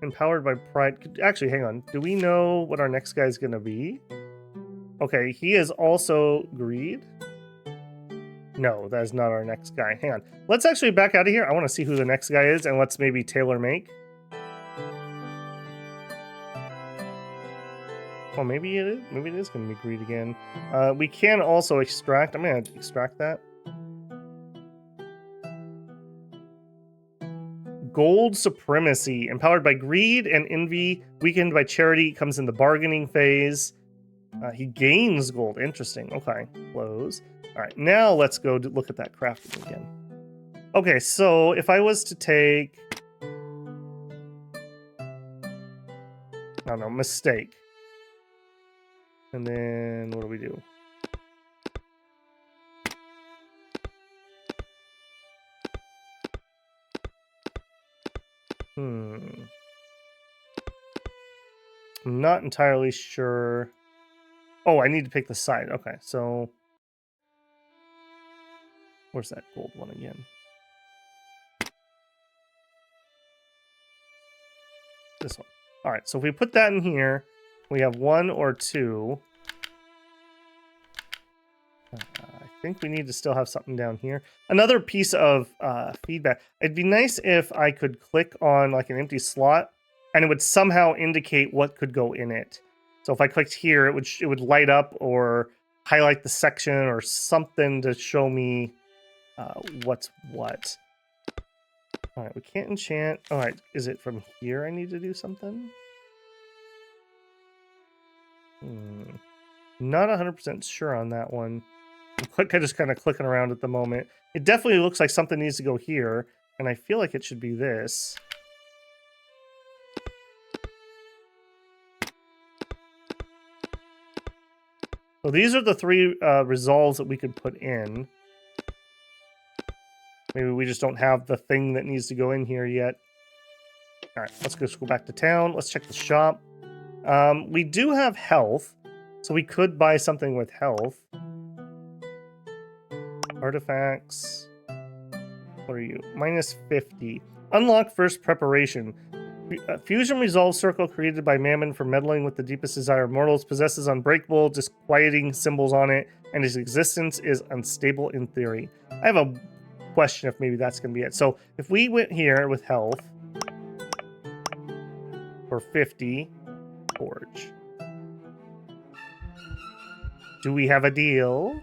empowered by pride. Actually, hang on. Do we know what our next guy's gonna be? Okay, he is also greed. No, that is not our next guy. Hang on. Let's actually back out of here. I want to see who the next guy is, and let's maybe tailor make. Oh, maybe it is. Maybe it is going to be greed again. We can also extract. I'm going to extract that. Gold Supremacy. Empowered by greed and envy. Weakened by charity. Comes in the bargaining phase. He gains gold. Interesting. Okay. Close. All right. Now let's go look at that crafting again. Okay. So if I was to take... I don't know. Mistake. And then what do we do? I'm not entirely sure. Oh, I need to pick the side. Okay, so where's that gold one again? This one. All right, so if we put that in here, we have 1 or 2. I think we need to still have something down here. Another piece of feedback. It'd be nice if I could click on like an empty slot and it would somehow indicate what could go in it. So if I clicked here, it would light up or highlight the section or something to show me what's what. All right, we can't enchant. All right, is it from here I need to do something? Not 100% sure on that one. I'm just kind of clicking around at the moment. It definitely looks like something needs to go here, and I feel like it should be this. So these are the 3 resolves that we could put in. Maybe we just don't have the thing that needs to go in here yet. All right, let's go back to town. Let's check the shop. We do have health, so we could buy something with health. Artifacts. What are you? Minus 50. Unlock first preparation. Fusion resolve circle created by Mammon for meddling with the deepest desire of mortals possesses unbreakable, disquieting symbols on it, and its existence is unstable in theory. I have a question if maybe that's going to be it. So if we went here with health for 50, forge. Do we have a deal?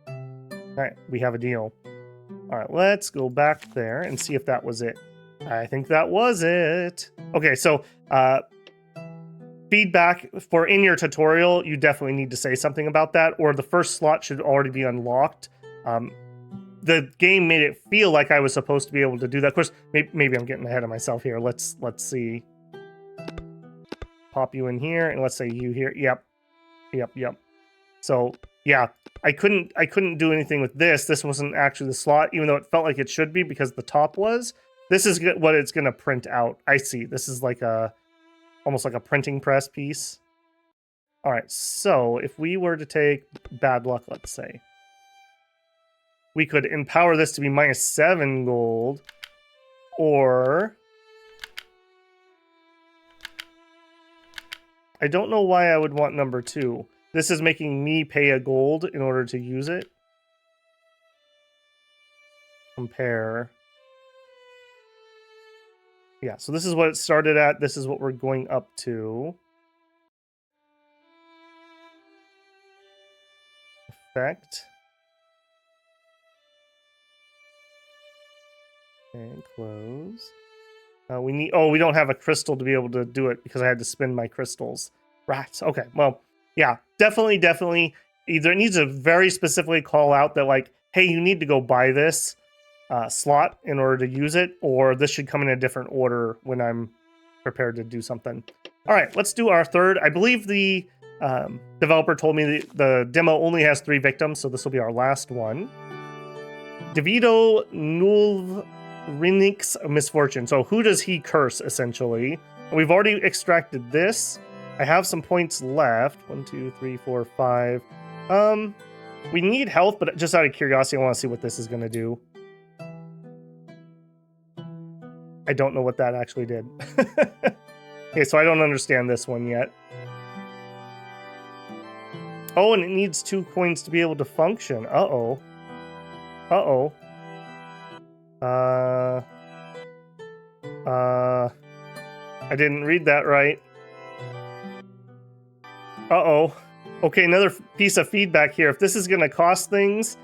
All right, we have a deal. All right, let's go back there and see if that was it. I think that was it. Okay, so feedback for in your tutorial, you definitely need to say something about that, or the first slot should already be unlocked. The game made it feel like I was supposed to be able to do that. Of course, maybe I'm getting ahead of myself here. Let's see. Pop you in here, and let's say you here. Yep. So yeah, I couldn't do anything with this. This wasn't actually the slot, even though it felt like it should be because the top was. This is what it's going to print out. I see. This is like almost like a printing press piece. All right, so if we were to take bad luck, let's say, we could empower this to be -7 gold, or I don't know why I would want number 2. This is making me pay a gold in order to use it. Compare. Yeah, so this is what it started at. This is what we're going up to. Effect. And close. We need. Oh, we don't have a crystal to be able to do it because I had to spend my crystals. Rats. Okay. Well, yeah, definitely. Either it needs to very specifically call out that, like, hey, you need to go buy this slot in order to use it, or this should come in a different order when I'm prepared to do something. All right, let's do our third. I believe the developer told me the demo only has 3 victims, so this will be our last one. DeVito Nulrinix Misfortune. So who does he curse, essentially? We've already extracted this. I have some points left. 1, 2, 3, 4, 5. We need health, but just out of curiosity, I want to see what this is going to do. I don't know what that actually did. Okay, so I don't understand this one yet. Oh, and it needs 2 coins to be able to function. Uh-oh. Uh-oh. I didn't read that right. Uh-oh. Okay, another piece of feedback here. If this is going to cost things,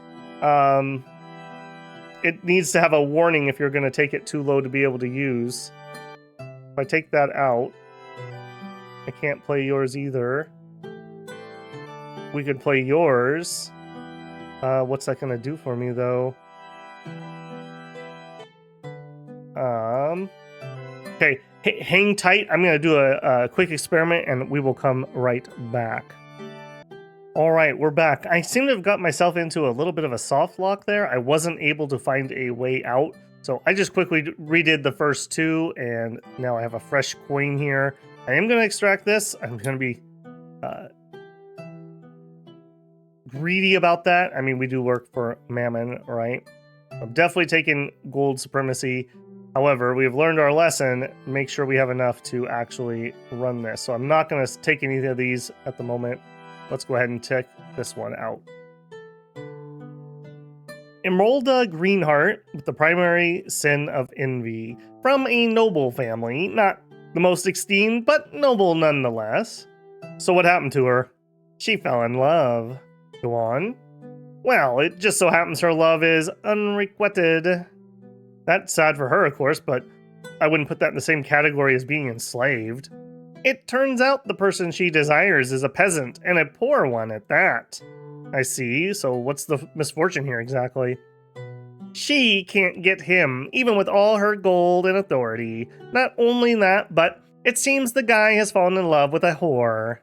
it needs to have a warning if you're going to take it too low to be able to use. If I take that out, I can't play yours either. We could play yours. What's that going to do for me, though? Okay, hang tight. I'm going to do a quick experiment, and we will come right back. All right, we're back. I seem to have got myself into a little bit of a soft lock there. I wasn't able to find a way out, so I just quickly redid the first 2, and now I have a fresh coin here. I am going to extract this. I'm going to be greedy about that. I mean, we do work for Mammon, right? I'm definitely taking gold supremacy. However, we have learned our lesson. Make sure we have enough to actually run this. So I'm not going to take any of these at the moment. Let's go ahead and check this one out. Emeralda Greenheart with the primary sin of envy. From a noble family. Not the most esteemed, but noble nonetheless. So what happened to her? She fell in love. Go on. Well, it just so happens her love is unrequited. That's sad for her, of course, but I wouldn't put that in the same category as being enslaved. It turns out the person she desires is a peasant, and a poor one at that. I see, so what's the misfortune here exactly? She can't get him, even with all her gold and authority. Not only that, but it seems the guy has fallen in love with a whore.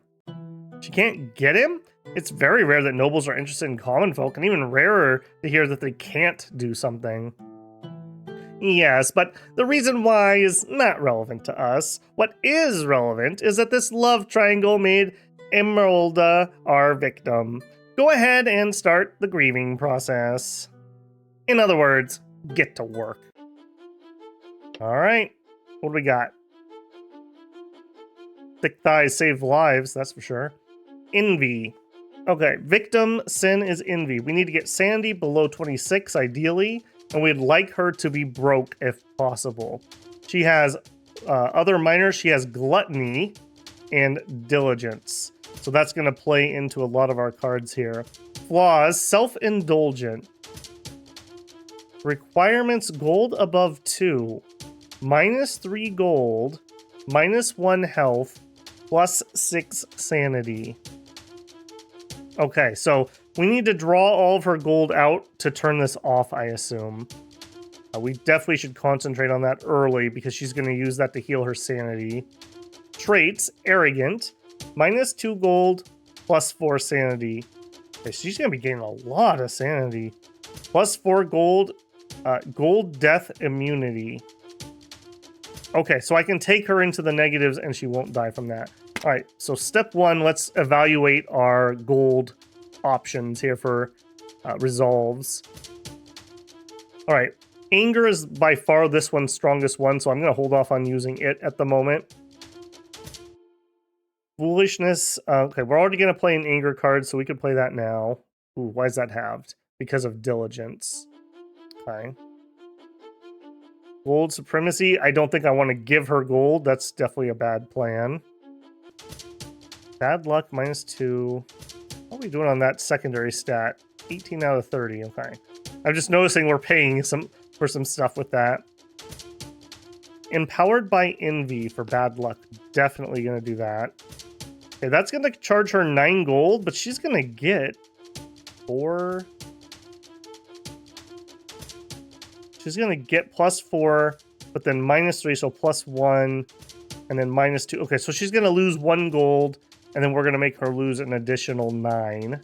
She can't get him? It's very rare that nobles are interested in common folk, and even rarer to hear that they can't do something. Yes, but the reason why is not relevant to us. What is relevant is that this love triangle made Emeralda our victim. Go ahead and start the grieving process. In other words, get to work. Alright, what do we got? Thick thighs save lives, that's for sure. Envy. Okay, victim sin is envy. We need to get Sandy below 26, ideally. And we'd like her to be broke if possible. She has other minors. She has gluttony and diligence. So that's going to play into a lot of our cards here. Flaws, self-indulgent. Requirements, gold above 2. -3 gold. -1 health. +6 sanity. Okay, so we need to draw all of her gold out to turn this off, I assume. We definitely should concentrate on that early because she's going to use that to heal her sanity. Traits, arrogant, -2 gold, +4 sanity. Okay, she's going to be getting a lot of sanity. +4 gold, gold death immunity. Okay, so I can take her into the negatives and she won't die from that. All right, so step one, let's evaluate our gold options here for resolves. All right, anger is by far this one's strongest one, so I'm going to hold off on using it at the moment. Foolishness, okay, we're already going to play an anger card, so we could play that now. Ooh, why is that halved? Because of diligence. Okay. Gold supremacy, I don't think I want to give her gold. That's definitely a bad plan. Bad luck, -2. What are we doing on that secondary stat? 18 out of 30, okay. I'm just noticing we're paying for some stuff with that. Empowered by envy for bad luck. Definitely going to do that. Okay, that's going to charge her 9 gold, but she's going to get 4. She's going to get +4, but then -3, so +1, and then -2. Okay, so she's going to lose 1 gold, and then we're going to make her lose an additional 9.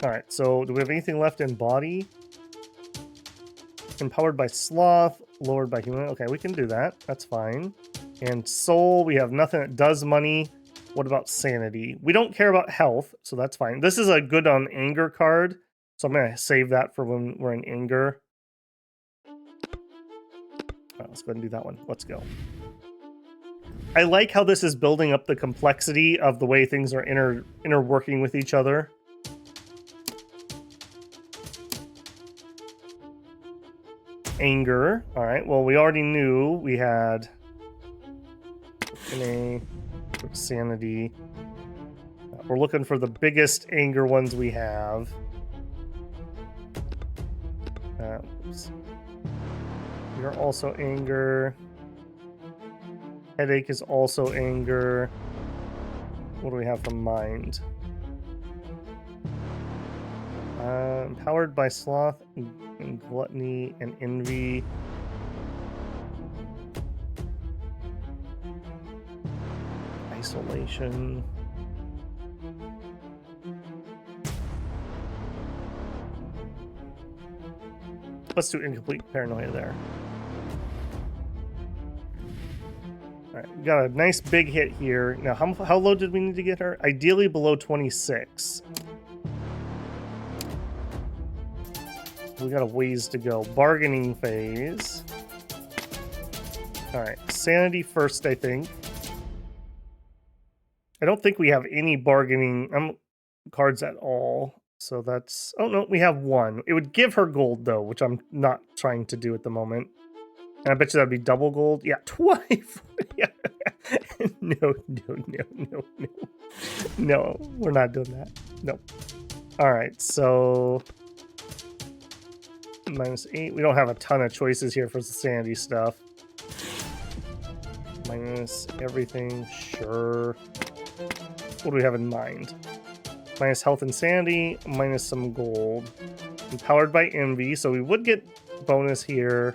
All right, so do we have anything left in body? Empowered by sloth, lowered by human. Okay, we can do that. That's fine. And soul, we have nothing that does money. What about sanity? We don't care about health, so that's fine. This is a good on anger card, so I'm going to save that for when we're in anger. Let's go ahead and do that one. Let's go. I like how this is building up the complexity of the way things are interworking with each other. Anger. All right. Well, we already knew we had sanity. We're looking for the biggest anger ones we have. You're also anger. Headache is also anger. What do we have from mind? Empowered by sloth and gluttony and envy. Isolation. Let's do incomplete paranoia there. Alright, we got a nice big hit here. Now, how low did we need to get her? Ideally below 26. We got a ways to go. Bargaining phase. Alright, sanity first, I think. I don't think we have any bargaining cards at all. So that's... Oh, no, we have one. It would give her gold, though, which I'm not trying to do at the moment. And I bet you that'd be double gold. Yeah, 20. Yeah. No. No, we're not doing that. No. All right, so... -8. We don't have a ton of choices here for the sanity stuff. Minus everything, sure. What do we have in mind? Minus health and sanity, minus some gold. Empowered by envy, so we would get bonus here.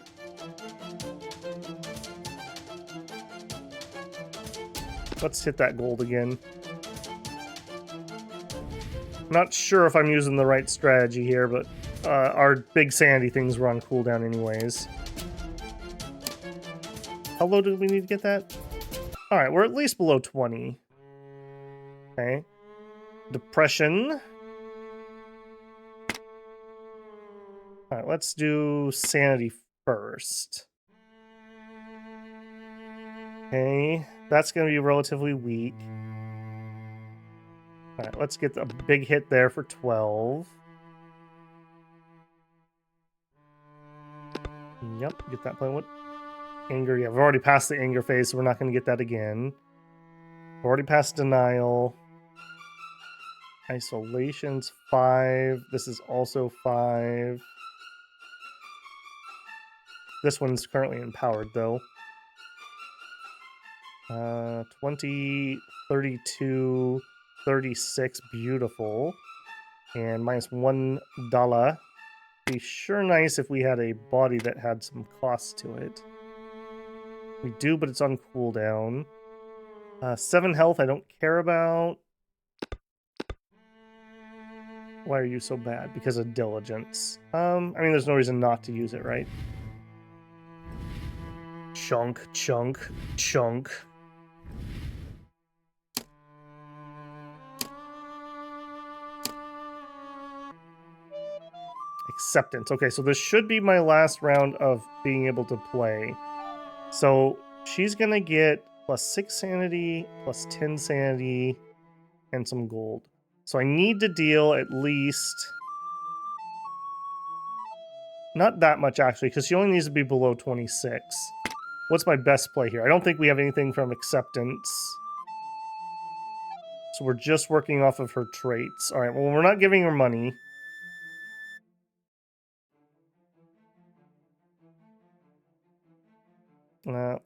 Let's hit that gold again. I'm not sure if I'm using the right strategy here, but our big sanity things were on cooldown anyways. How low do we need to get that? Alright, we're at least below 20. Okay. Depression. Alright, let's do sanity first. Okay, that's going to be relatively weak. Alright, let's get a big hit there for 12. Yep, get that point. What? Anger, yeah, we've already passed the anger phase, so we're not going to get that again. We've already passed denial. Isolation's 5. This is also 5. This one's currently empowered, though. 20, 32, 36, beautiful. And -$1. Be sure nice if we had a body that had some cost to it. We do, but it's on cooldown. 7 health I don't care about. Why are you so bad? Because of diligence. I mean, there's no reason not to use it, right? Chunk, chunk, chunk. Acceptance. Okay, so this should be my last round of being able to play. So she's gonna get +6 sanity, +10 sanity, and some gold. So I need to deal at least... not that much, actually, because she only needs to be below 26. What's my best play here? I don't think we have anything from acceptance. So we're just working off of her traits. All right, well, we're not giving her money.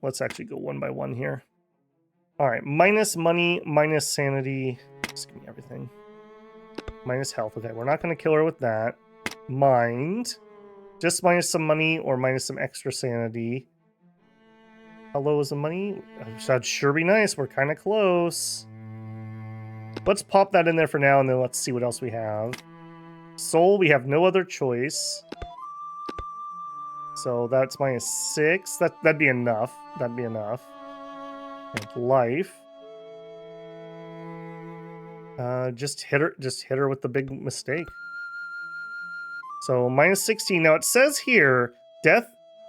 Let's actually go one by one here. All right, minus money, minus sanity. Just give me everything. Minus health. Okay, we're not going to kill her with that. Mind. Just minus some money or minus some extra sanity. How low is the money? That'd sure be nice. We're kind of close. Let's pop that in there for now, and then let's see what else we have. Soul, we have no other choice. So that's -6. That'd be enough. That'd be enough. And life. Just hit her with the big mistake. So -16. Now it says here,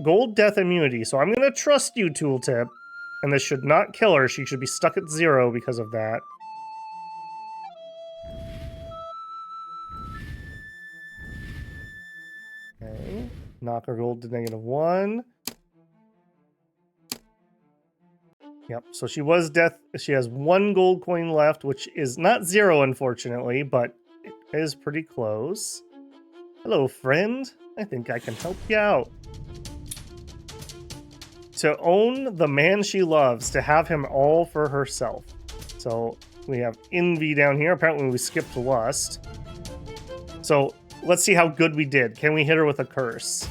gold death immunity. So I'm gonna trust you, Tooltip. And this should not kill her. She should be stuck at 0 because of that. Okay. Knock her gold to -1. Yep, so she was death. She has 1 gold coin left, which is not 0, unfortunately, but it is pretty close. Hello, friend. I think I can help you out. To own the man she loves, to have him all for herself. So we have envy down here. Apparently we skipped lust. So let's see how good we did. Can we hit her with a curse?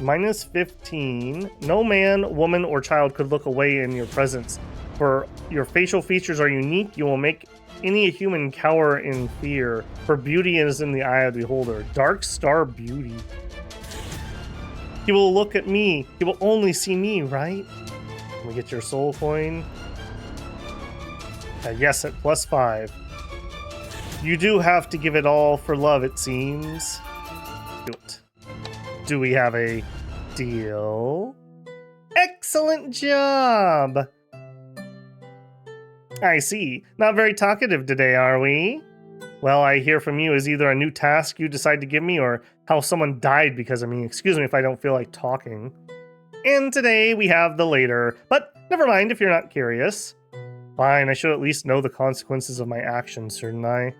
-15. No man, woman, or child could look away in your presence. For your facial features are unique, you will make any human cower in fear. For beauty is in the eye of the beholder. Dark star beauty. He will look at me. He will only see me, right? Let me get your soul coin. Yes, at +5. You do have to give it all for love, it seems. Do it. Do we have a deal? Excellent job! I see. Not very talkative today, are we? Well, I hear from you is either a new task you decide to give me or how someone died because of me. Excuse me if I don't feel like talking. And today we have the later, but never mind if you're not curious. Fine, I should at least know the consequences of my actions, shouldn't I?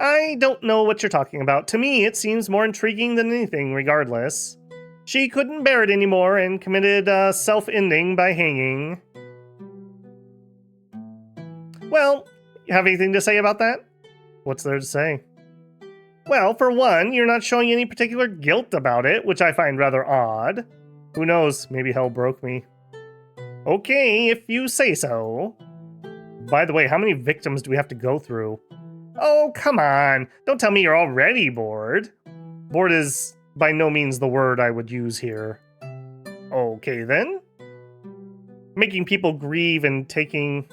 I don't know what you're talking about. To me, it seems more intriguing than anything, regardless. She couldn't bear it anymore and committed self-ending by hanging. Well, you have anything to say about that? What's there to say? Well, for one, you're not showing any particular guilt about it, which I find rather odd. Who knows, maybe hell broke me. Okay, if you say so. By the way, how many victims do we have to go through? Oh, come on. Don't tell me you're already bored. Bored is by no means the word I would use here. Okay, then. Making people grieve and taking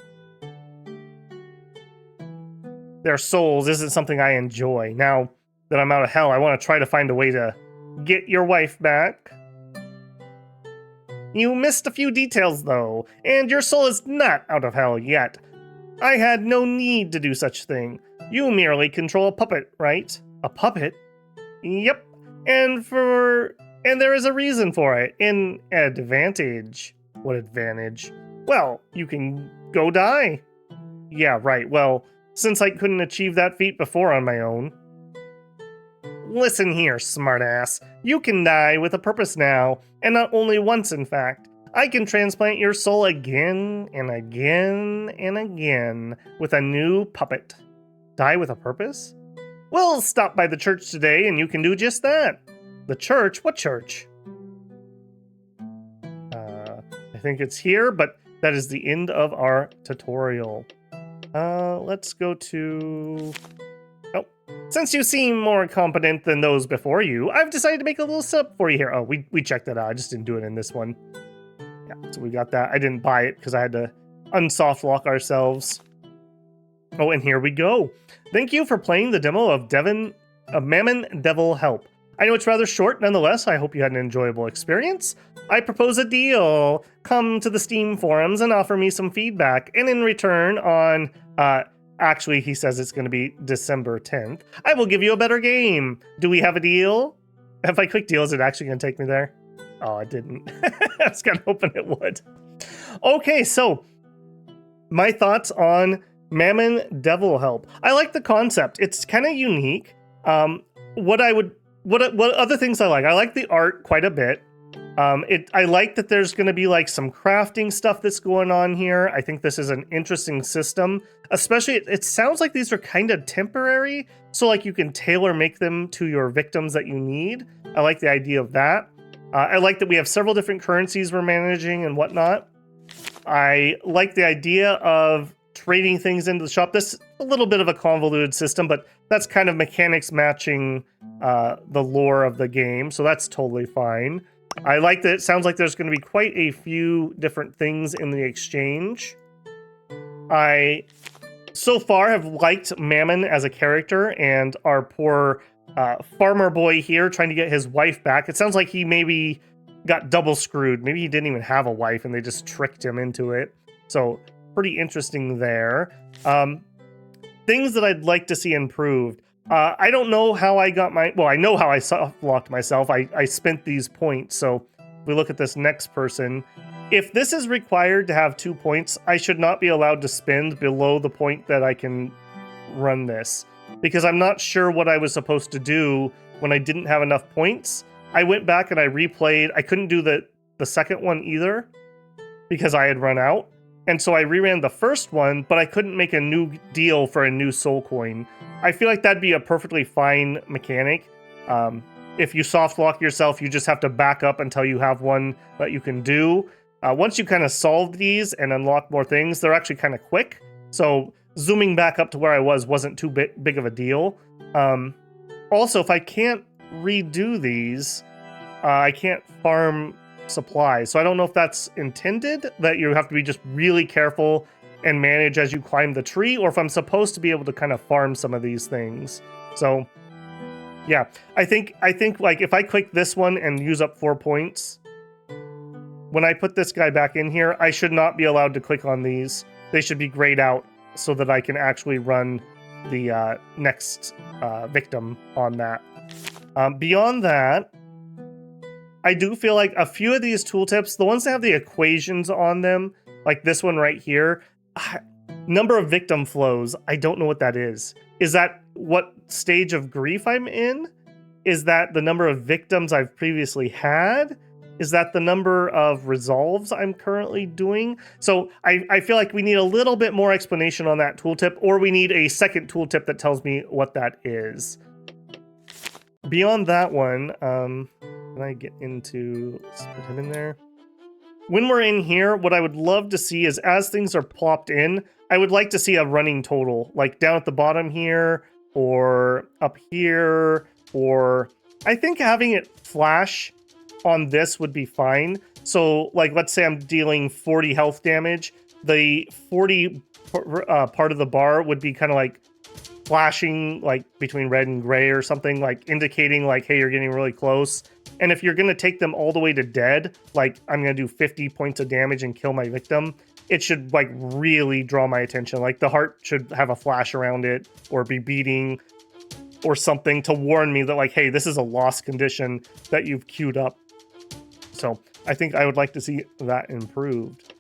their souls isn't something I enjoy. Now that I'm out of hell, I want to try to find a way to get your wife back. You missed a few details, though, and your soul is not out of hell yet. I had no need to do such thing. You merely control a puppet, right? A puppet? Yep. And there is a reason for it. An advantage. What advantage? Well, you can go die. Yeah, right. Well, since I couldn't achieve that feat before on my own. Listen here, smartass. You can die with a purpose now, and not only once, in fact. I can transplant your soul again and again and again with a new puppet. Die with a purpose? We'll stop by the church today and you can do just that. The church? What church? I think it's here, but that is the end of our tutorial. Let's go to... Oh, since you seem more competent than those before you, I've decided to make a little setup for you here. Oh, we checked that out. I just didn't do it in this one. Yeah, so we got that. I didn't buy it because I had to unsoft lock ourselves. Oh, and here we go. Thank you for playing the demo of Mammon Devil Help. I know it's rather short, nonetheless. I hope you had an enjoyable experience. I propose a deal. Come to the Steam forums and offer me some feedback. And in return on, actually, he says it's going to be December 10th, I will give you a better game. Do we have a deal? If I click deal, is it actually going to take me there? Oh, it didn't. I was kind of hoping it would. Okay, so my thoughts on Mammon Devil Help. I like the concept. It's kind of unique. What other things I like the art quite a bit. I like that there's going to be like some crafting stuff that's going on here. I think this is an interesting system, especially it sounds like these are kind of temporary. So like you can tailor make them to your victims that you need. I like the idea of that. I like that we have several different currencies we're managing and whatnot. I like the idea of trading things into the shop. This is a little bit of a convoluted system, but that's kind of mechanics matching the lore of the game, so that's totally fine. I like that it sounds like there's going to be quite a few different things in the exchange. I, so far, have liked Mammon as a character, and our poor farmer boy here trying to get his wife back. It sounds like he maybe got double screwed. Maybe he didn't even have a wife, and they just tricked him into it. So, pretty interesting there. Things that I'd like to see improved. I don't know how I got I know how I soft locked myself. I spent these points. So if we look at this next person, if this is required to have 2 points, I should not be allowed to spend below the point that I can run this, because I'm not sure what I was supposed to do when I didn't have enough points. I went back and I replayed. I couldn't do the second one either because I had run out. And so I reran the first one, but I couldn't make a new deal for a new soul coin. I feel like that'd be a perfectly fine mechanic. If you soft lock yourself, you just have to back up until you have one that you can do. Once you kind of solve these and unlock more things, they're actually kind of quick. So zooming back up to where I wasn't too big of a deal. Also, if I can't redo these, I can't farm supplies. So I don't know if that's intended, that you have to be just really careful and manage as you climb the tree, or if I'm supposed to be able to kind of farm some of these things. So yeah, I think like if I click this one and use up 4 points, when I put this guy back in here, I should not be allowed to click on these. They should be grayed out so that I can actually run the next victim on that. Beyond that, I do feel like a few of these tooltips, the ones that have the equations on them, like this one right here, number of victim flows, I don't know what that is. Is that what stage of grief I'm in? Is that the number of victims I've previously had? Is that the number of resolves I'm currently doing? So I feel like we need a little bit more explanation on that tooltip, or we need a second tooltip that tells me what that is. Beyond that one, can I get into, let's put him in there. When we're in here, what I would love to see is as things are plopped in, I would like to see a running total, like down at the bottom here, or up here, or I think having it flash on this would be fine. So like, let's say I'm dealing 40 health damage, the 40 part of the bar would be kind of like flashing like between red and gray or something, like indicating like, hey, you're getting really close. And if you're going to take them all the way to dead, like I'm going to do 50 points of damage and kill my victim, it should like really draw my attention. Like the heart should have a flash around it or be beating or something to warn me that like, hey, this is a lost condition that you've queued up. So I think I would like to see that improved.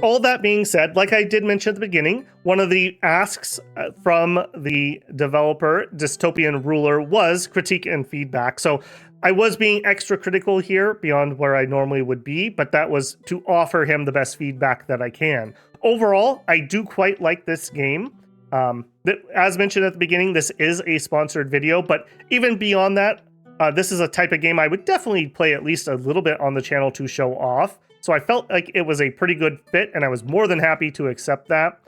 All that being said, like I did mention at the beginning, one of the asks from the developer, Dystopian Ruler, was critique and feedback. So I was being extra critical here beyond where I normally would be, but that was to offer him the best feedback that I can. Overall, I do quite like this game. As mentioned at the beginning, this is a sponsored video, but even beyond that, this is a type of game I would definitely play at least a little bit on the channel to show off. So I felt like it was a pretty good fit, and I was more than happy to accept that.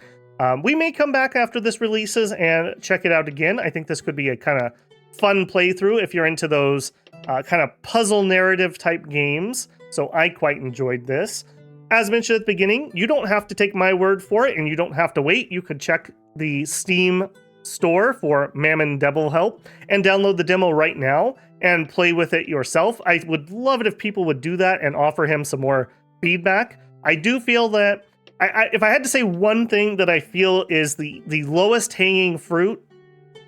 We may come back after this releases and check it out again. I think this could be a kind of fun playthrough if you're into those kind of puzzle narrative type games. so I quite enjoyed this. As mentioned at the beginning, you don't have to take my word for it, and you don't have to wait. You could check the Steam store for Mammon Devil Help and download the demo right now and play with it yourself. I would love it if people would do that and offer him some more feedback. I do feel that if I had to say one thing that I feel is the lowest hanging fruit,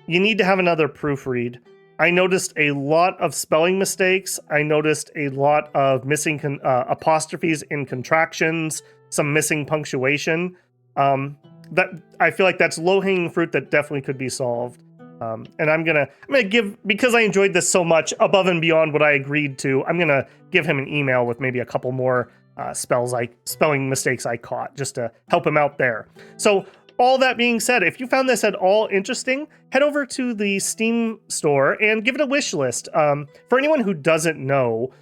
you need to have another proofread. I noticed a lot of spelling mistakes. I noticed a lot of missing apostrophes in contractions, some missing punctuation. That I feel like that's low-hanging fruit that definitely could be solved. And I'm gonna give, because I enjoyed this so much above and beyond what I agreed to, I'm gonna give him an email with maybe a couple more spelling mistakes I caught, just to help him out there. So all that being said, if you found this at all interesting, head over to the Steam store and give it a wish list. For anyone who doesn't know,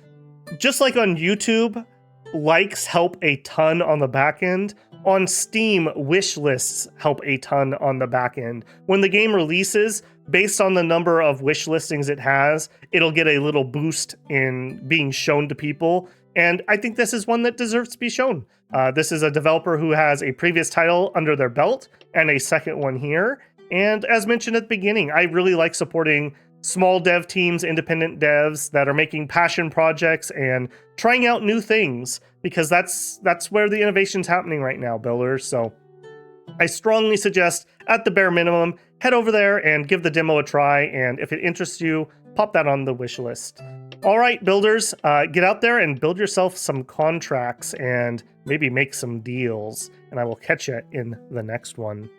just like on YouTube, likes help a ton on the back end. On Steam, wish lists help a ton on the back end. When the game releases, based on the number of wish listings it has, it'll get a little boost in being shown to people. And I think this is one that deserves to be shown. This is a developer who has a previous title under their belt and a second one here. And as mentioned at the beginning, I really like supporting small dev teams, independent devs that are making passion projects and trying out new things, because that's where the innovation's happening right now, builders. So I strongly suggest, at the bare minimum, head over there and give the demo a try, and if it interests you, pop that on the wish list. All right, builders, get out there and build yourself some contracts and maybe make some deals, and I will catch you in the next one.